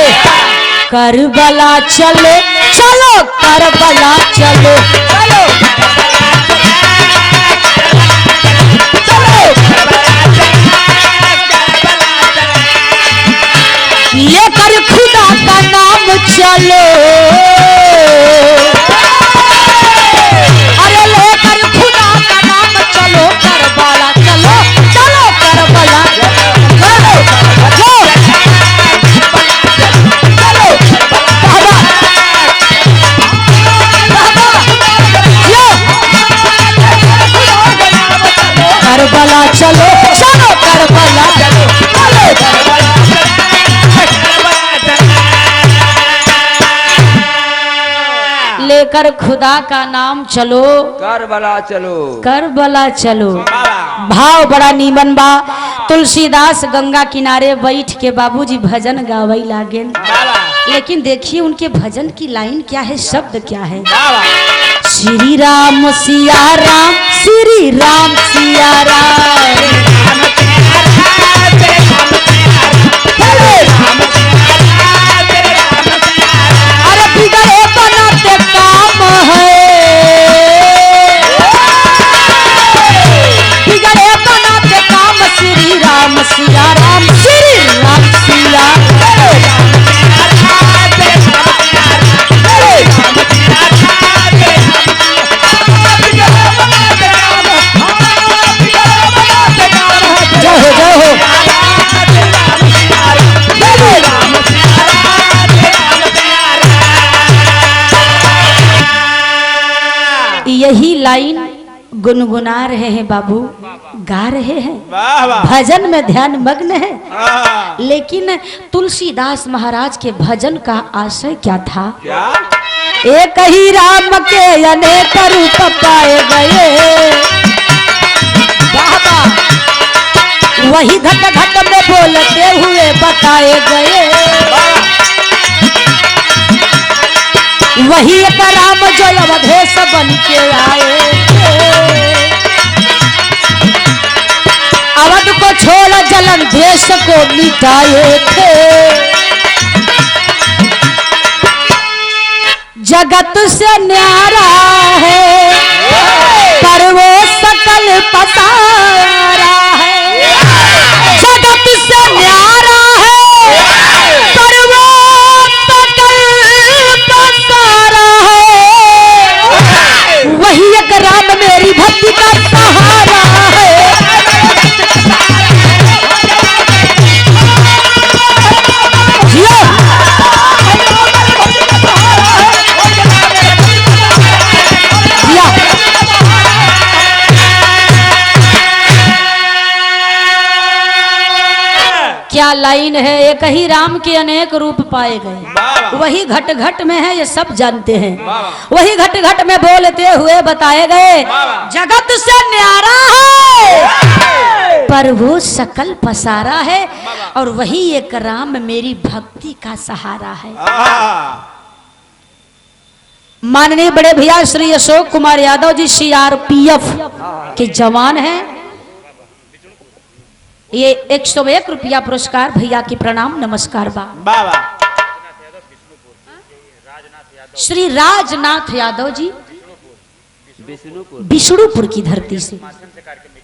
करबला चलो चलो करबला चलो चलो लेकर खुदा का नाम चलो, अरे लेकर खुदा का नाम चलो, करबला चलो चलो करबला चलो करबला चलो चलो करबला लेकर खुदा का नाम चलो, करबला चलो करबला चलो। भाव बड़ा नीमन बा। तुलसीदास गंगा किनारे बैठ के बाबूजी भजन गावई लागे, लेकिन देखिए उनके भजन की लाइन क्या है, शब्द क्या है? श्री राम सिया राम, श्री राम सिया राम। अरे बिगड़े बनाते काम है, बिगड़े बनाते काम, श्री राम सिया राम, श्री राम सिया यही लाइन गुनगुना रहे हैं बाबू, गा रहे हैं, भजन में ध्यान मग्न है। लेकिन तुलसीदास महाराज के भजन का आशय क्या था? एक ही राम के अनेक रूप पाए गए, वही घट घट में बोलते हुए बताए गए, वही एक राम जो अवधेश बन के आए, अवध को छोड़ जलन देश को मिटाए थे। जगत से न्यारा है पर वो सकल पसारा है। जगत से न्यारा है पर वो सकल पसारा है। वही एक राम मेरी भक्ति का सहारा है। क्या लाइन है, एक ही राम के अनेक रूप पाए गए, वही घट घट में है ये सब जानते हैं, वही घट घट में बोलते हुए बताए गए। जगत से न्यारा है पर वो सकल पसारा है और वही एक राम मेरी भक्ति का सहारा है। माननीय बड़े भैया श्री अशोक कुमार यादव जी CRPF के जवान हैं। ये 101 रुपया पुरस्कार भैया की प्रणाम नमस्कार बा। श्री राजनाथ यादव जी विष्णुपुर की धरती से।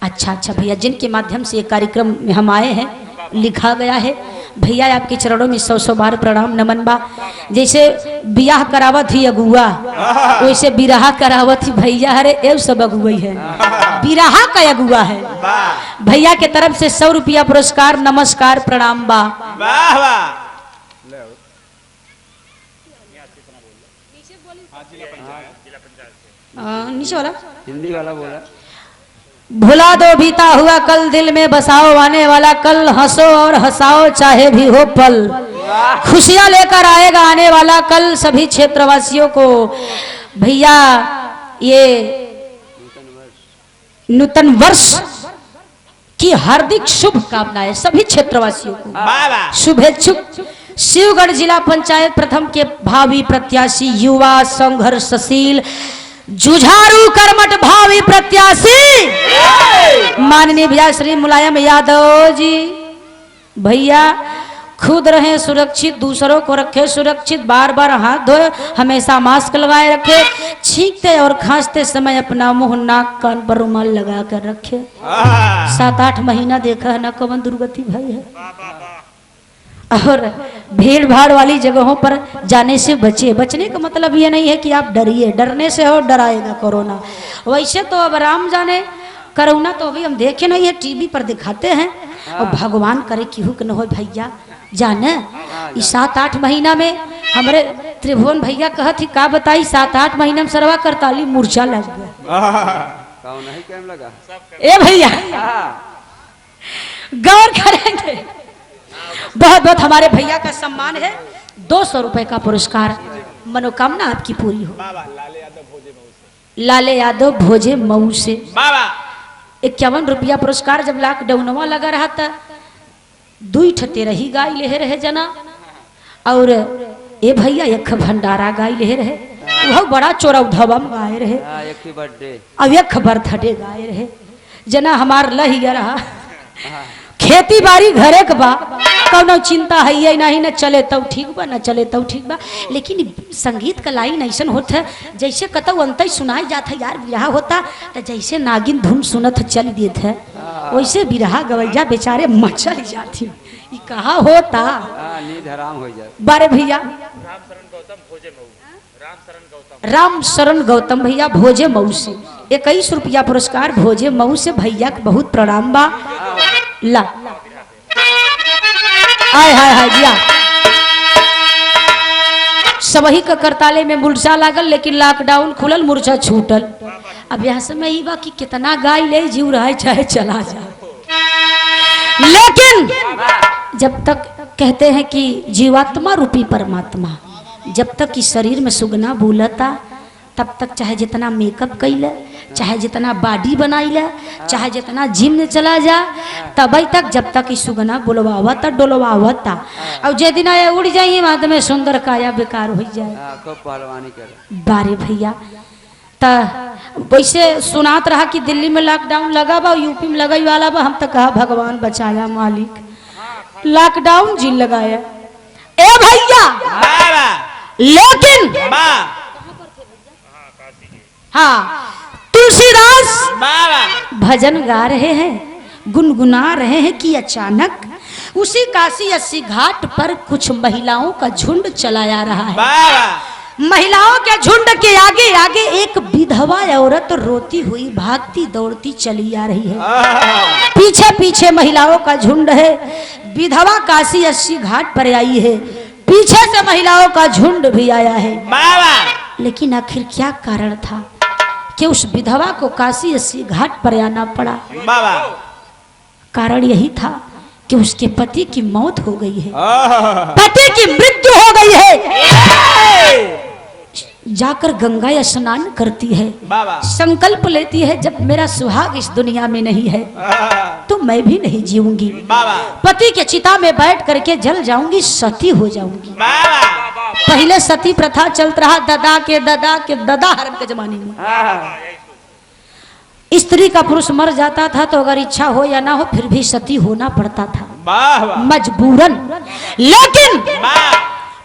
अच्छा भैया, जिनके माध्यम से ये कार्यक्रम में हम आए हैं, लिखा गया है। भैया आपके चरणों में 100 बार प्रणाम नमन बा। जैसे बियाह करावत ही अगुआ, वैसे बिराहा करावत ही भैया। अरे एव सब अगुआ है, बिराहा का अगुआ है। भैया के तरफ से 100 रुपया पुरस्कार नमस्कार प्रणाम बा। नीचे वाला हिंदी वाला बोला। भुला दो बीता हुआ कल, दिल में बसाओ आने वाला कल। हंसो और हंसाओ चाहे भी हो पल, खुशियां लेकर आएगा आने वाला कल। सभी क्षेत्रवासियों को भैया ये नूतन वर्ष की हार्दिक शुभकामनाएं सभी क्षेत्रवासियों को। शुभेच्छुक शिवगढ़ जिला पंचायत प्रथम के भावी प्रत्याशी, युवा संघर्षशील जुझारू कर्मठ भावी प्रत्याशी माननीय भैया श्री मुलायम यादव जी। भैया खुद रहे सुरक्षित, दूसरों को रखे सुरक्षित, बार बार हाथ धोए, हमेशा मास्क लगाए रखे, छींकते और खांसते समय अपना मुंह नाक कान पर रुमाल लगा कर रखे। 7-8 महीना देखा है ना कौन दुर्गति भाई है। और भीड़ भाड़ वाली जगहों पर जाने से बचे। बचने का मतलब ये नहीं है कि आप डरिए, डरने से और डराएगा कोरोना। वैसे तो अब राम जाने, कोरोना तो अभी हम देखे नहीं है, टीवी पर दिखाते हैं। और भगवान करे केहू के न हो भैया जाने। इस 7-8 महीना में हमारे त्रिभुवन भैया कहत ही का बताई, 7-8 महीना में सरवा करताली मूर्छा लग गया। लगा ए भैया गौर करेंगे। बहुत बहुत हमारे भैया का सम्मान है। 200 रुपए का पुरस्कार, मनोकामना आपकी पूरी हो। लाले यादव भोजे मऊ से 51 रुपया पुरस्कार। जब लॉकडाउनवा लगा रहा था, 2 ठते रही गाय ले रहे जना, और ए भैया एक भंडारा गाय ले रहे, वह बड़ा चौराउधवा में गाय रहे, अब एक बर्थडे गाय रहे जना। हमार लहिया रहा खेती बाड़ी घरे के बा, कौनो चिंता है ये नहीं, न चले तो ठीक बा, न चले तो ठीक बा। लेकिन संगीत का लाइन ऐसा होता है, जैसे कतौ अंत सुनाई जाता है यार, बिरहा होता तो जैसे नागिन धुन सुनत चल देते है, वैसे बिरहा गवैया बेचारे मचल जाती। ये कहा होता नींद हराम हो जाए। बारे भैया राम शरण गौतम भैया भोजे मऊ से 21 रुपया पुरस्कार। भोजे मऊ से भैया के बहुत प्रणाम बा। ला आय हाय हाय जिया। सबही का करताले में मूर्छा लागल, लेकिन लॉकडाउन खुलल मूर्छा छूटल। अब यहाँ से मैं बा कि कितना गाय ले जीव रहा है चाहे चला जाए, लेकिन जब तक कहते हैं कि जीवात्मा रूपी परमात्मा जब तक कि शरीर में सुगना बोलता, तब तक चाहे जितना मेकअप कैले, चाहे जितना बॉडी बनाइले, चाहे जितना जिम में चला जा, तब तक जब तक सुगना बोलवावता डोलवावता। और जे दिन उड़ जाइए बाद में सुंदर काया बेकार हो जाए। बारे भैया त वैसे सुनात रहा कि दिल्ली में लॉकडाउन लगा बा, यूपी में लगई वाला बा। हम तो कहा भगवान बचाया मालिक, लॉकडाउन जिन लगाया। ए भैया लेकिन हाँ, तुलसीदास बाबा भजन गा रहे हैं, गुनगुना रहे हैं कि अचानक उसी काशी अस्सी घाट पर कुछ महिलाओं का झुंड चला आ रहा है। बाबा महिलाओं के झुंड के आगे आगे एक विधवा औरत रोती हुई भागती दौड़ती चली आ रही है। पीछे पीछे महिलाओं का झुंड है। विधवा काशी अस्सी घाट पर आई है, पीछे से महिलाओं का झुंड भी आया है। बाबा लेकिन आखिर क्या कारण था कि उस विधवा को काशी अस्सी घाट पर आना पड़ा? बाबा कारण यही था कि उसके पति की मौत हो गई है, पति की मृत्यु हो गई है। जाकर गंगा स्नान करती है, बाबा संकल्प लेती है जब मेरा सुहाग इस दुनिया में नहीं है तो मैं भी नहीं जीऊंगी। बाबा पति के चिता में बैठ करके जल जाऊंगी, सती हो जाऊंगी। बाबा पहले सती प्रथा चलता रहा, ददा के ददा हरम के जमाने में स्त्री का पुरुष मर जाता था तो अगर इच्छा हो या ना हो फिर भी सती होना पड़ता था बाबा मजबूरन। लेकिन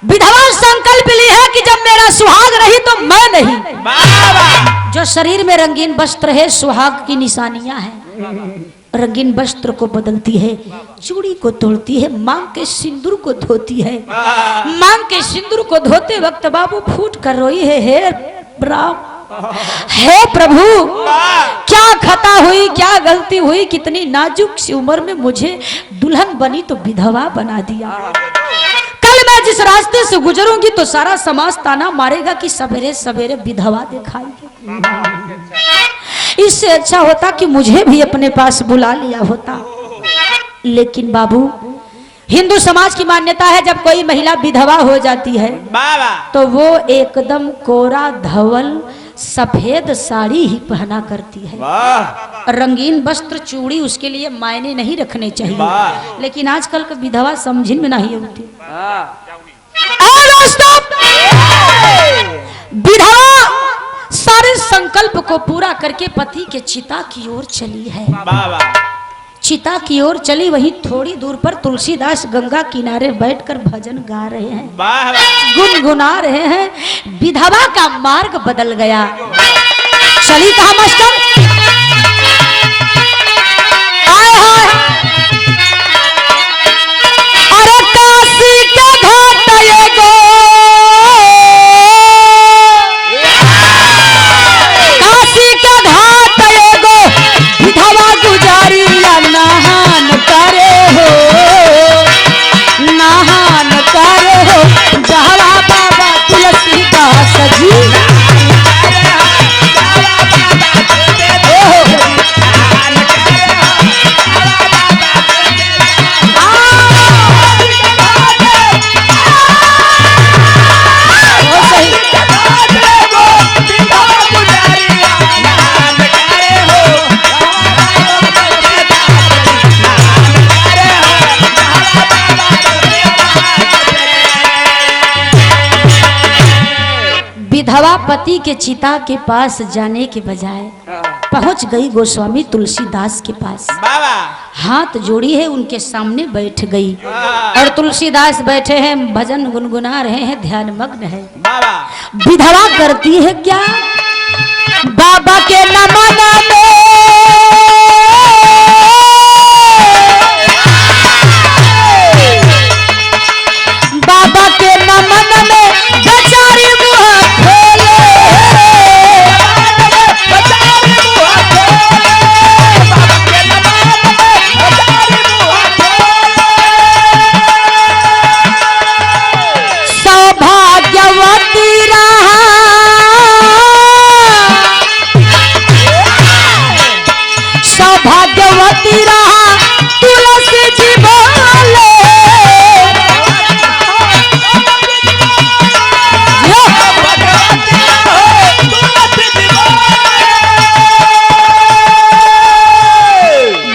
विधवा संकल्प ली है कि जब मेरा सुहाग रही तो मैं नहीं। बाबा जो शरीर में रंगीन वस्त्र है सुहाग की निशानियां हैं, रंगीन वस्त्र को बदलती है, चूड़ी को तोड़ती है, मांग के सिंदूर को धोती है। मांग के सिंदूर को धोते वक्त बाबू फूट कर रोई है, हे राम, हे प्रभु, क्या खता हुई, क्या गलती हुई, कितनी नाजुक सी उम्र में मुझे दुल्हन बनी तो विधवा बना दिया। कल मैं जिस रास्ते से गुजरूंगी तो सारा समाज ताना मारेगा कि सवेरे सवेरे विधवा दिखाई। इससे अच्छा होता कि मुझे भी अपने पास बुला लिया होता। लेकिन बाबू, हिंदू समाज की मान्यता है जब कोई महिला विधवा हो जाती है बाबा तो वो एकदम कोरा धवल सफेद साड़ी ही पहना करती है। रंगीन वस्त्र चूड़ी उसके लिए मायने नहीं रखने चाहिए। लेकिन आजकल का विधवा समझ में नहीं होती। विधवा सारे संकल्प को पूरा करके पति के चिता की ओर चली है। बाबा चिता की ओर चली, वहीं थोड़ी दूर पर तुलसीदास गंगा किनारे बैठकर भजन गा रहे हैं, बाबा गुनगुना रहे हैं। विधवा का मार्ग बदल गया। चली कहा मास्टर? आए हाय, अरे काशी के घाट ये गो, काशी के घाट ये गो, विधवा गुजारिया नहान करे हो, नहान करे हो, जहवा बाबा तुलसीदास जी। विधवा पति के चिता के पास जाने के बजाय पहुंच गई गोस्वामी तुलसीदास के पास। बाबा हाथ जोड़ी है, उनके सामने बैठ गई और तुलसीदास बैठे हैं, भजन गुनगुना रहे हैं, ध्यान मग्न है। बाबा विधवा करती है क्या? बाबा के नमन में, बाबा के नमन में बेचारी मुँह खोले, सौभाग्यवती रहा, सौभाग्यवती रहा तुलसी जी बोले।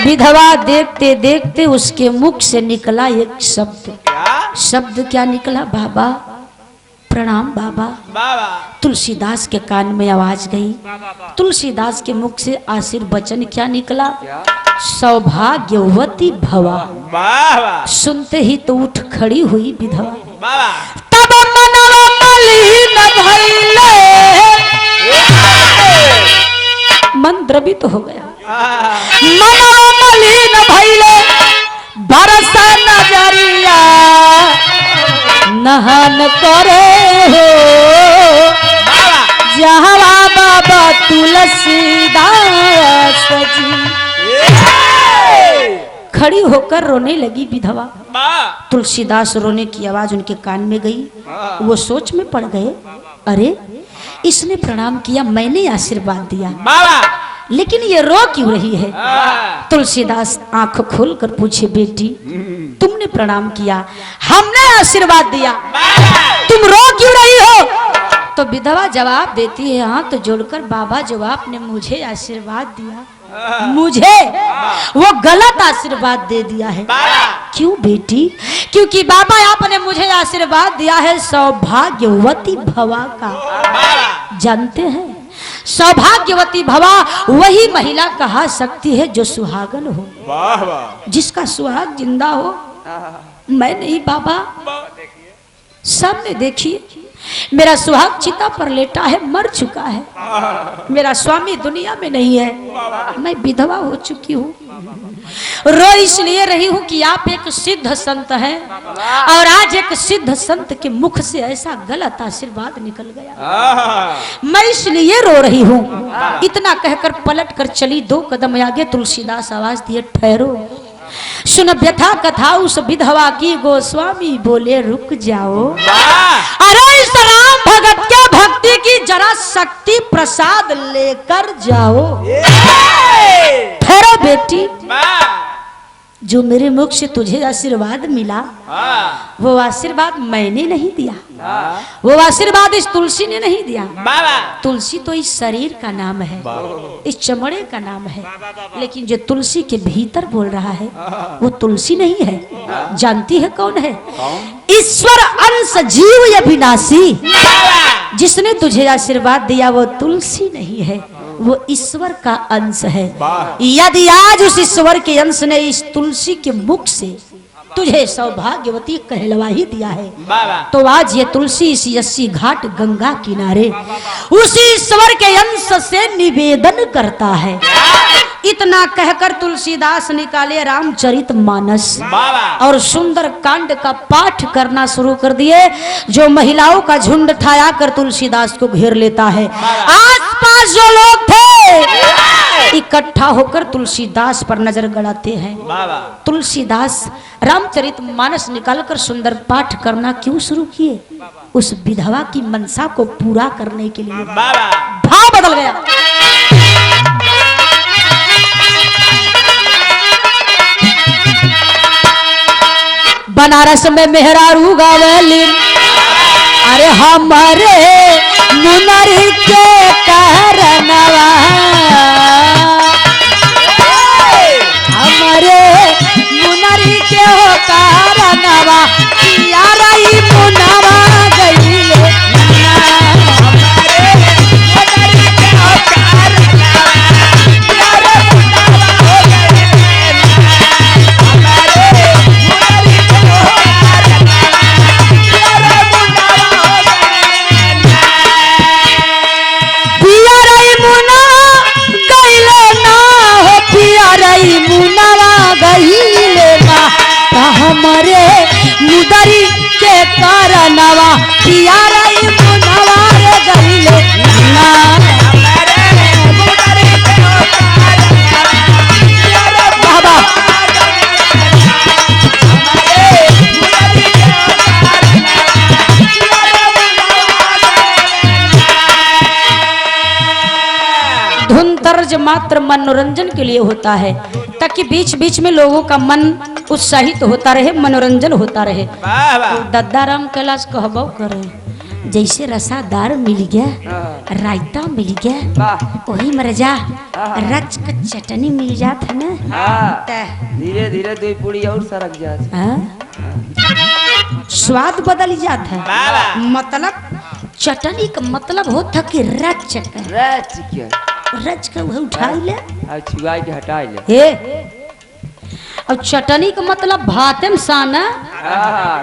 विधवा देखते देखते उसके मुख से निकला एक शब्द। शब्द क्या निकला? बाबा प्रणाम बाबा। बाबा तुलसीदास के कान में आवाज गई। तुलसीदास के मुख से आशीर्वचन क्या निकला? सौभाग्यवती भवा। बाबा सुनते ही तो उठ खड़ी हुई विधवा। बाबा तब मनवा मलिन भइले, मन द्रवित हो गया, मनो मलिन भइले बरस नजरिया, नहन करे हो जहवा बाबा तुलसीदास जी। खड़ी होकर रोने लगी विधवा। तुलसीदास रोने की आवाज उनके कान में गई। वो सोच में पड़ गए, अरे इसने प्रणाम किया, मैंने आशीर्वाद दिया, लेकिन ये रो क्यों रही है? तुलसीदास आंख खोलकर पूछे, बेटी तुमने प्रणाम किया, हमने आशीर्वाद दिया, तुम रो क्यों रही हो? तो विधवा जवाब देती है, हाथ तो जोड़कर, बाबा जो आपने मुझे आशीर्वाद दिया, मुझे वो गलत आशीर्वाद दे दिया है। क्यों बेटी? क्योंकि बाबा आपने मुझे आशीर्वाद दिया है सौभाग्यवती भवा का। जानते हैं सौभाग्यवती भवा वही महिला कहा सकती है जो सुहागन हो, जिसका सुहाग जिंदा हो। मैं नहीं बाबा, सामने देखिए मेरा सुहाग चिता पर लेटा है, मर चुका है, मेरा स्वामी दुनिया में नहीं है, मैं विधवा हो चुकी हूँ। रो इसलिए रही हूँ कि आप एक सिद्ध संत हैं और आज एक सिद्ध संत के मुख से ऐसा गलत आशीर्वाद निकल गया, मैं इसलिए रो रही हूँ। इतना कहकर पलट कर चली 2 कदम आगे। तुलसीदास आवाज दिए, ठहरो, सुन व्यथा कथा उस विधवा की। गोस्वामी बोले, रुक जाओ, अरे इस राम भगत के भक्ति की जरा शक्ति प्रसाद लेकर जाओ। ठहरो बेटी, जो मेरे मुख से तुझे आशीर्वाद मिला वो आशीर्वाद मैंने नहीं दिया, वो आशीर्वाद इस तुलसी ने नहीं दिया। तुलसी तो इस शरीर का नाम है, इस चमड़े का नाम है, लेकिन जो तुलसी के भीतर बोल रहा है वो तुलसी नहीं है। जानती है कौन है? ईश्वर अंश जीव अविनाशी। जिसने तुझे आशीर्वाद दिया वो तुलसी नहीं है, वो ईश्वर का अंश है। यदि आज उस ईश्वर के अंश ने इस तुलसी के मुख से तुझे सौभाग्यवती कहलवा ही दिया है, तो आज ये तुलसी इस यस्सी घाट गंगा किनारे उसी ईश्वर के अंश से निवेदन करता है। इतना कहकर तुलसीदास निकाले रामचरितमानस और सुंदर कांड का पाठ करना शुरू कर दिए। जो महिलाओं का झुंड ठाया कर तुलसीदास को घेर लेता है। आसपास जो लोग थे इकट्ठा होकर तुलसीदास पर नजर गड़ाते हैं। तुलसीदास रामचरितमानस निकालकर सुंदर पाठ करना क्यों शुरू किए? उस विधवा की मनसा को पूरा करने के लिए। भाव बदल गया। बनारस में मेहरारू गावली, अरे हमारे मुनरी के कारणवा, हमारे मुनरी के हो कारणवा, यारा ई मुनवा गईले हमारे मुदरी के कारणवा, यारा ई मुनवा रे गईले ना। बाबा धुन तर्ज मात्र मनोरंजन के लिए होता है, ताकि बीच बीच में लोगों का मन उत्साहित होता रहे, मनोरंजन होता रहे। तो दद्दाराम कैलाश कहबो करे, जैसे रसादार मिल गया, रायता मिल गया, वही मरजा रच का चटनी मिल जात है ना, धीरे धीरे 2 पूरी और सरक जात, स्वाद बदल जाता है। मतलब चटनी का मतलब होता कि रच का वह उठा ले और छुआ के हटा ले। और चटनी का मतलब भाते में साना,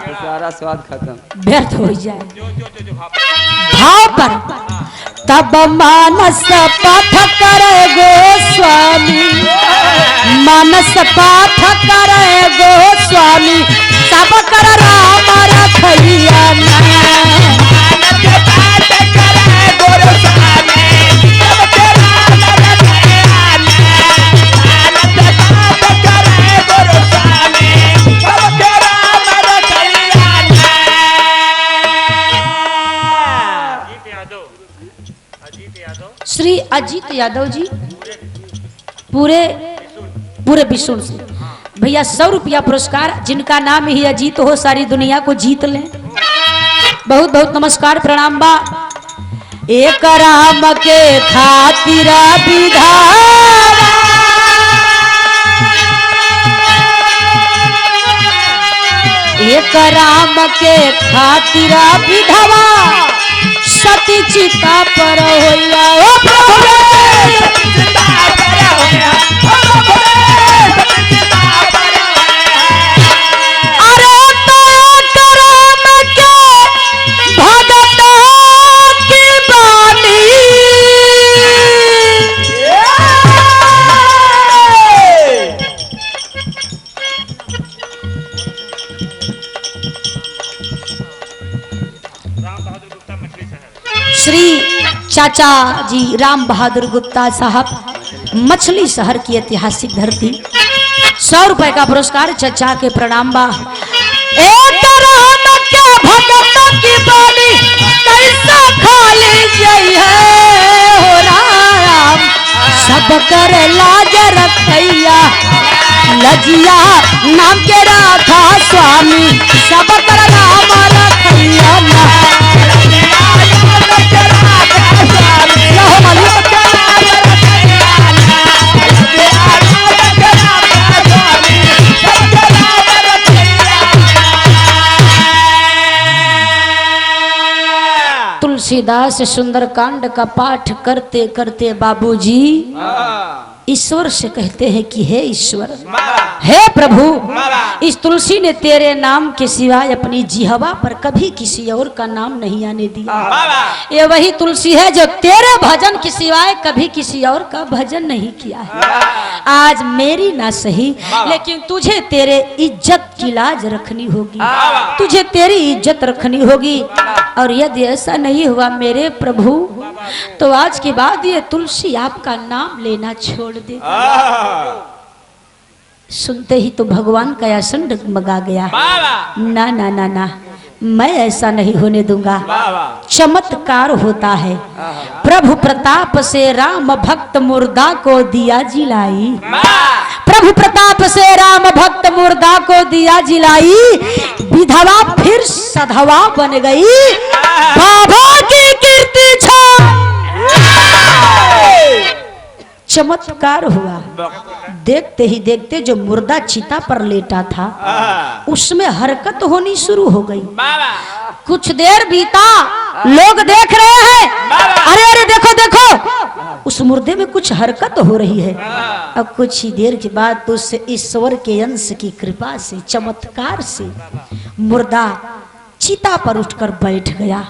तो सारा स्वाद खत्म, व्यर्थ हो जाए। भाव पर तब मानस पाठ करे गोस्वामी, मानस पाठ करे गोस्वामी, सब कर राम रखैया श्री अजीत यादव जी पूरे विश्व से भैया 100 रुपया पुरस्कार, जिनका नाम ही अजीत हो सारी दुनिया को जीत लें। बहुत बहुत नमस्कार प्रणाम बा। एक राम के खातिर विधावा, एक राम के खातिर विधवा सती चिता पर होया ओ प्रभु अरे तो करम के भगत की बानी श्री चाचा जी राम बहादुर गुप्ता साहब मछली शहर की ऐतिहासिक धरती 100 रुपए का पुरस्कार चाचा के प्रणाम बा। एक राम के भगत की बानी कैसा खाली जई है हो राम, सब कर लाज रखैया लजिया नाम के राधा स्वामी, सब कर राम रखैया तुलसीदास सुंदरकांड का पाठ करते करते बाबूजी ईश्वर से कहते हैं कि हे ईश्वर, हे प्रभु, इस तुलसी ने तेरे नाम के सिवाय अपनी जिहवा पर कभी किसी और का नाम नहीं आने दिया। ये वही तुलसी है जो तेरे भजन के सिवाय कभी किसी और का भजन नहीं किया है। आज मेरी ना सही लेकिन तुझे तेरे इज्जत की लाज रखनी होगी, तुझे तेरी इज्जत रखनी होगी। और यदि ऐसा नहीं हुआ मेरे प्रभु तो आज के बाद ये तुलसी आपका नाम लेना छोड़ दे। सुनते ही तो भगवान का आसन डगमगा गया। ना ना ना ना, मैं ऐसा नहीं होने दूंगा। चमत्कार होता है। प्रभु प्रताप से राम भक्त मुर्दा को दिया जिलाई, प्रभु प्रताप से राम भक्त मुर्दा को दिया जिलाई, विधवा फिर सधवा बन गई, बाबा की कीर्ति चमत्कार हुआ। देखते ही देखते जो मुर्दा चिता पर लेटा था उसमें हरकत होनी शुरू हो गई। कुछ देर बीता, लोग देख रहे हैं, अरे अरे देखो देखो उस मुर्दे में कुछ हरकत हो रही है। अब कुछ ही देर के बाद तो उस ईश्वर के अंश की कृपा से, चमत्कार से मुर्दा चिता पर उठकर बैठ गया।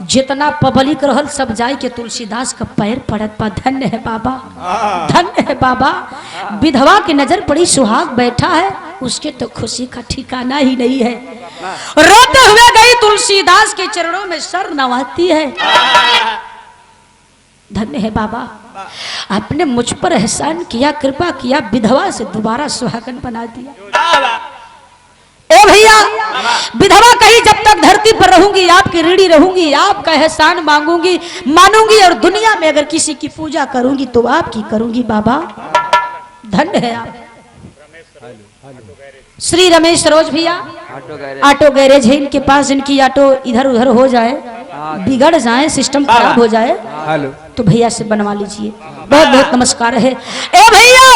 जितना पब्लिक रहल सब जाए के तुलसीदास का पैर पड़त पा, धन्य है बाबा, धन्य है बाबा। विधवा की नजर पड़ी, सुहाग बैठा है, उसके तो खुशी का ठिकाना ही नहीं है। रोते हुए गई तुलसीदास के चरणों में सर नवाती है। धन्य है बाबा, आपने मुझ पर एहसान किया, कृपा किया, विधवा से दोबारा सुहागन बना दिया। ए भैया, विधवा कहीं जब तक धरती पर रहूंगी आपकी ऋणी रहूंगी, आपका एहसान मांगूंगी, मानूंगी, और दुनिया में अगर किसी की पूजा करूंगी तो आपकी करूंगी बाबा। धन्य है आप। श्री रमेश सरोज भैया ऑटो गैरेज है इनके पास, इनकी ऑटो इधर उधर हो जाए, बिगड़ जाए, सिस्टम खराब हो जाए तो भैया से बनवा लीजिए। बहुत बहुत नमस्कार है। ए भैया,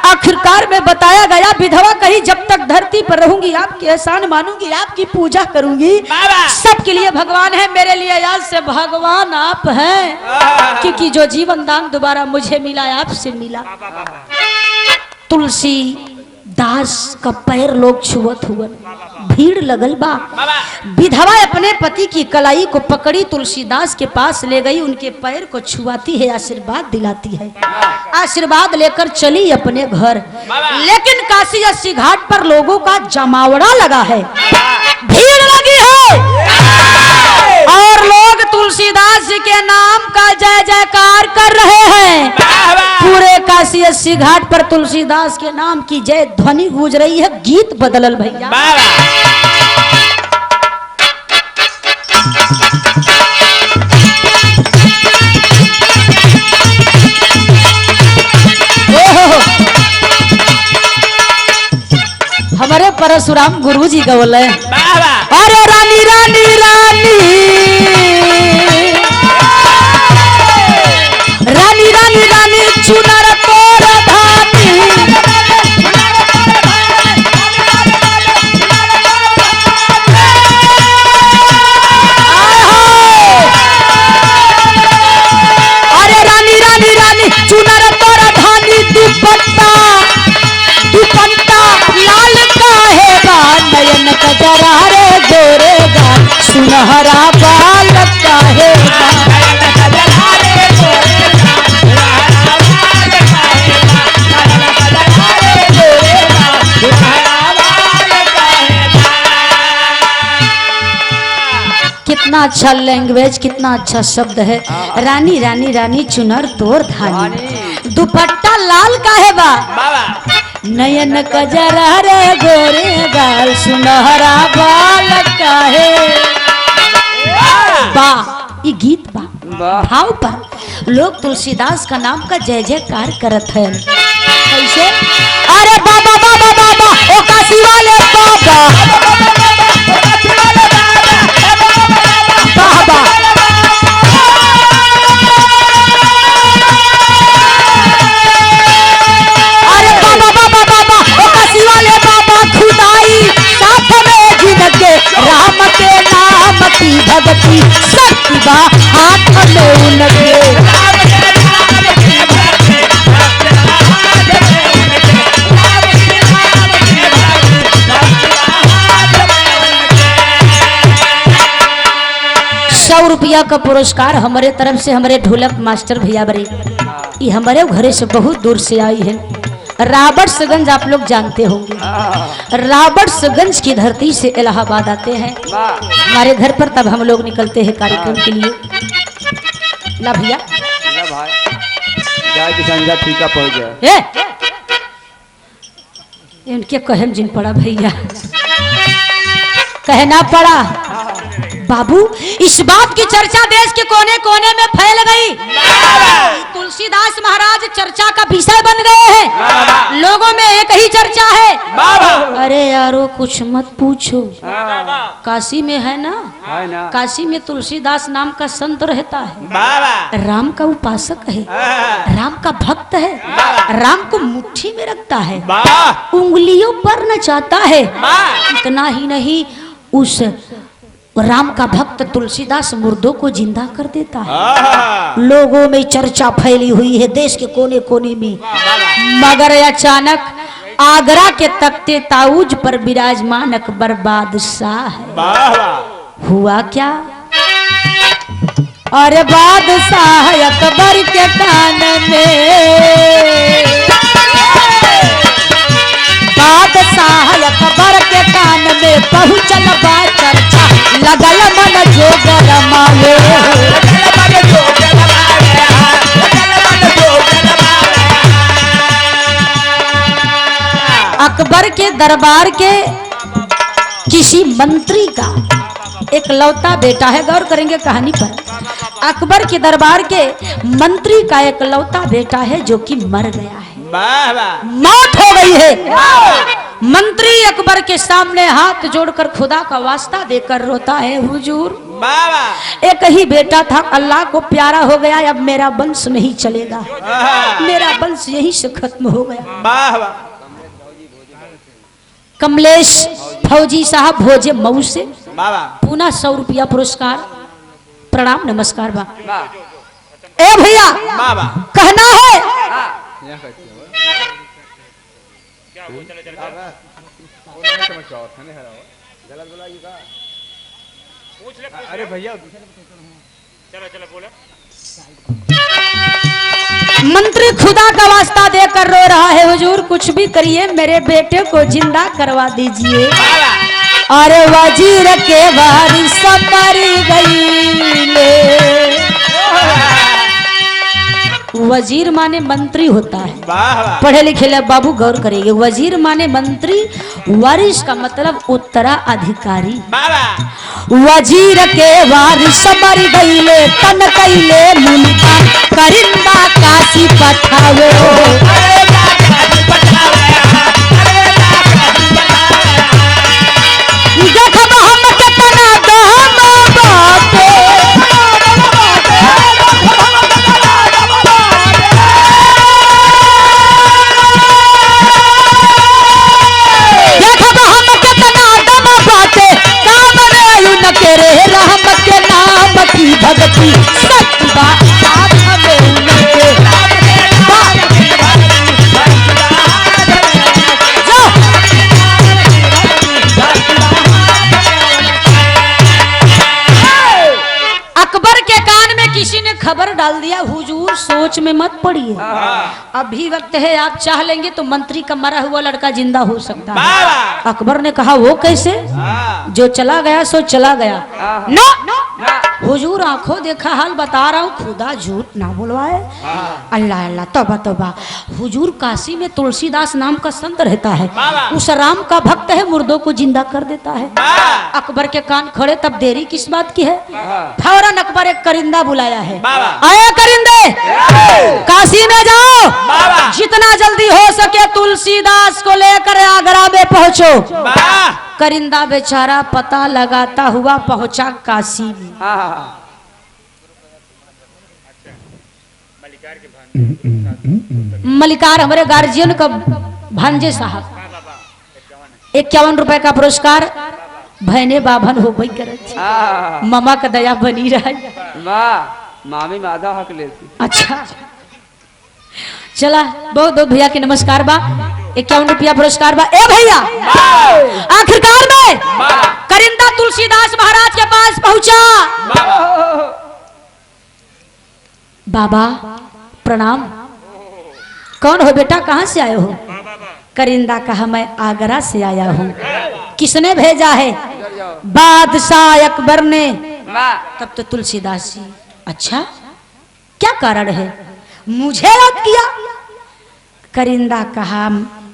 आखिरकार में बताया गया विधवा कहीं जब तक धरती पर रहूंगी आपके एहसान मानूंगी, आपकी पूजा करूंगी। सबके लिए भगवान है, मेरे लिए आज से भगवान आप हैं, क्योंकि जो जीवन दान दोबारा मुझे मिला आपसे मिला। तुलसी दास का पैर लोग छुअत हुआ, भीड़ लगल बा। विधवा अपने पति की कलाई को पकड़ी तुलसीदास के पास ले गई, उनके पैर को छुआती है, आशीर्वाद दिलाती है, आशीर्वाद लेकर चली अपने घर। लेकिन काशी अस्सी घाट पर लोगों का जमावड़ा लगा है, भीड़ लगी है और लोग तुलसीदास जी के नाम का जय जयकार कर रहे हैं। पूरे काशी अस्सी घाट पर तुलसीदास के नाम की जय ध्वनि गूंज रही है। गीत बदलल भैया। हमारे परशुराम गुरु जी का बोले, अरे रानी रानी रानी रानी रानी रानी चुनर तोर धानी, अरे रानी रानी रानी चुनर तोर धानी, दुपट्टा दुपट्टा लाल काहे बा, नयन कजरा रे गोरे गा, सुनहरा बाल काहे बा, कितना अच्छा लैंग्वेज, कितना अच्छा शब्द है। रानी रानी रानी चुनर तोर धानी, दुपट्टा लाल काहे बा, नयन कजरा रे गोरे गाल, सुनहरा बाल काहे बा। ये गीत बा भाव पर लोग तुलसीदास का नाम का जय जयकार करत है। कैसे? अरे बाबा बाबा बाबा ओ काशी वाले बाबा, बाबा अरे बाबा बाबा बाबा ओ काशी वाले बाबा, खुदाई साथ में जिनके राम के नाम की भक्ति, शक्ति बा हाथ में उनके, ₹100 का पुरस्कार हमारे तरफ से हमारे ढोलक मास्टर भैया बरे, ये हमारे घरे से बहुत दूर से आई है। राबर्ट्सगंज आप लोग जानते होंगे, राबर्ट्सगंज की धरती से इलाहाबाद आते हैं हमारे घर पर, तब हम लोग निकलते हैं कार्यक्रम के लिए। ला भैया जाए की संजा ठीका पहुंच जाए, इनके कहम जिन पड़ा भैया, कहना पड़ा। बाबू इस बात की चर्चा देश के कोने कोने में फैल गई, तुलसीदास महाराज चर्चा का विषय बन गए हैं, लोगों में एक ही चर्चा है। अरे यारो कुछ मत पूछो, काशी में है ना, काशी में तुलसीदास नाम का संत रहता है, राम का उपासक है, राम का भक्त है, राम को मुट्ठी में रखता है, उंगलियों पर नचाता है। इतना ही नहीं, उस राम का भक्त तुलसीदास मुर्दों को जिंदा कर देता है। लोगों में चर्चा फैली हुई है देश के कोने कोने में। मगर अचानक आगरा के तख्ते ताऊज पर विराजमान अकबर बादशाह है। हुआ क्या? अरे बादशाह अकबर के कान में, बादशाह अकबर के कान में पहुंचल बा चर्चा, लगल मन जो गरमावे, अकबर के दरबार के किसी मंत्री का एक लौता बेटा है, गौर करेंगे कहानी पर। अकबर के दरबार के मंत्री का एक लौता बेटा है जो कि मर गया है, मौत हो गई है। मंत्री अकबर के सामने हाथ जोड़कर खुदा का वास्ता देकर रोता है, हुजूर एक ही बेटा था, अल्लाह को प्यारा हो गया, अब मेरा वंश नहीं चलेगा, मेरा वंश यहीं से खत्म हो गया। कमलेश फौजी साहब भोजे मऊ से पुनः ₹100 पुरस्कार, प्रणाम नमस्कार बा। ए भैया कहना है अरे भैया मंत्री खुदा का वास्ता देकर रो रहा है, हुजूर कुछ भी करिए मेरे बेटे को जिंदा करवा दीजिए। अरे वजीर के वारिस मर गई। वजीर माने मंत्री होता है, पढ़े लिखे ले बाबू गौर करेंगे। वजीर माने मंत्री, वारिस का मतलब उत्तराधिकारी। वजीर के वारिस मर गईले, तन कैले मुल्का करिंदा काशी पठावे। देखब हम कितना दम बाटे, देखब हम कितना दम बाटे, काम रे न करे रहम के नाम की भक्ति। सच बात हमें उनके अकबर के कान में किसी ने खबर डाल दिया, हुजूर सोच में मत पड़िए, अभी वक्त है, आप चाह लेंगे तो मंत्री का मरा हुआ लड़का जिंदा हो सकता है। अकबर ने कहा वो कैसे? जो चला गया सो चला गया ना। हुजूर आंखों देखा हाल बता रहा हूँ, खुदा झूठ ना बुलवाए। अल्लाह अल्लाह तौबा तौबा। हुजूर काशी में तुलसीदास नाम का संत रहता है, उस राम का भक्त है, मुर्दों को जिंदा कर देता है। अकबर के कान खड़े, तब देरी किस बात की है? फौरन अकबर एक करिंदा बुलाया है। आया करिंदे, काशी में जाओ, जितना जल्दी हो सके तुलसीदास को लेकर आगरा में पहुंचो। करिंदा बेचारा पता लगाता हुआ पहुंचा काशी में। मलिकार हमारे गार्जियन का भांजे साहब, 51 रुपए का पुरस्कार भैने बाभन हो गई करे, मामा का दया बनी रहा। मामी माधा हक लेती। अच्छा चला, बहुत बहुत भैया के नमस्कार बा, 51 रुपया पुरस्कार बा। ए भैया आखिरकार में करिंदा तुलसीदास महाराज के पास पहुंचा। बाबा प्रणाम। कौन हो बेटा, कहाँ से आए हो? करिंदा कहा मैं आगरा से आया हूँ। किसने भेजा है? बादशाह अकबर ने। तब तो तुलसीदास जी, अच्छा क्या कारण है, मुझे याद किया? करिंदा कहा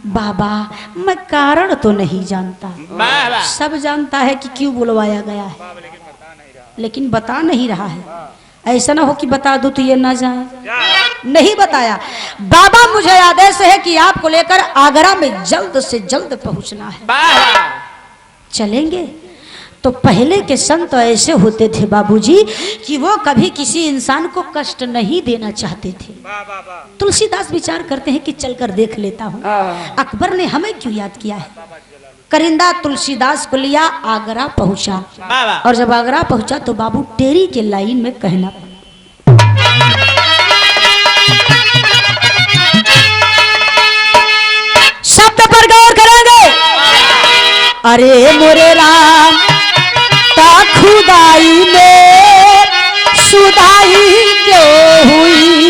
बाबा मैं कारण तो नहीं जानता, सब जानता है कि क्यों बुलवाया गया है, लेकिन बता नहीं रहा है। ऐसा ना हो कि बता दूं तो ये ना जाए। नहीं बताया। बाबा मुझे आदेश है कि आपको लेकर आगरा में जल्द से जल्द पहुंचना है। चलेंगे? तो पहले के संत ऐसे होते थे बाबूजी कि वो कभी किसी इंसान को कष्ट नहीं देना चाहते थे। तुलसीदास विचार करते हैं कि चलकर देख लेता हूँ, अकबर ने हमें क्यों याद किया है। करिंदा तुलसीदास को लिया, आगरा पहुंचा, और जब आगरा पहुंचा तो बाबू टेरी के लाइन में कहना पड़ा। शब्द पर गौर करेंगे। अरे मोरे राम ता खुदाई में सुधाई क्यों हुई,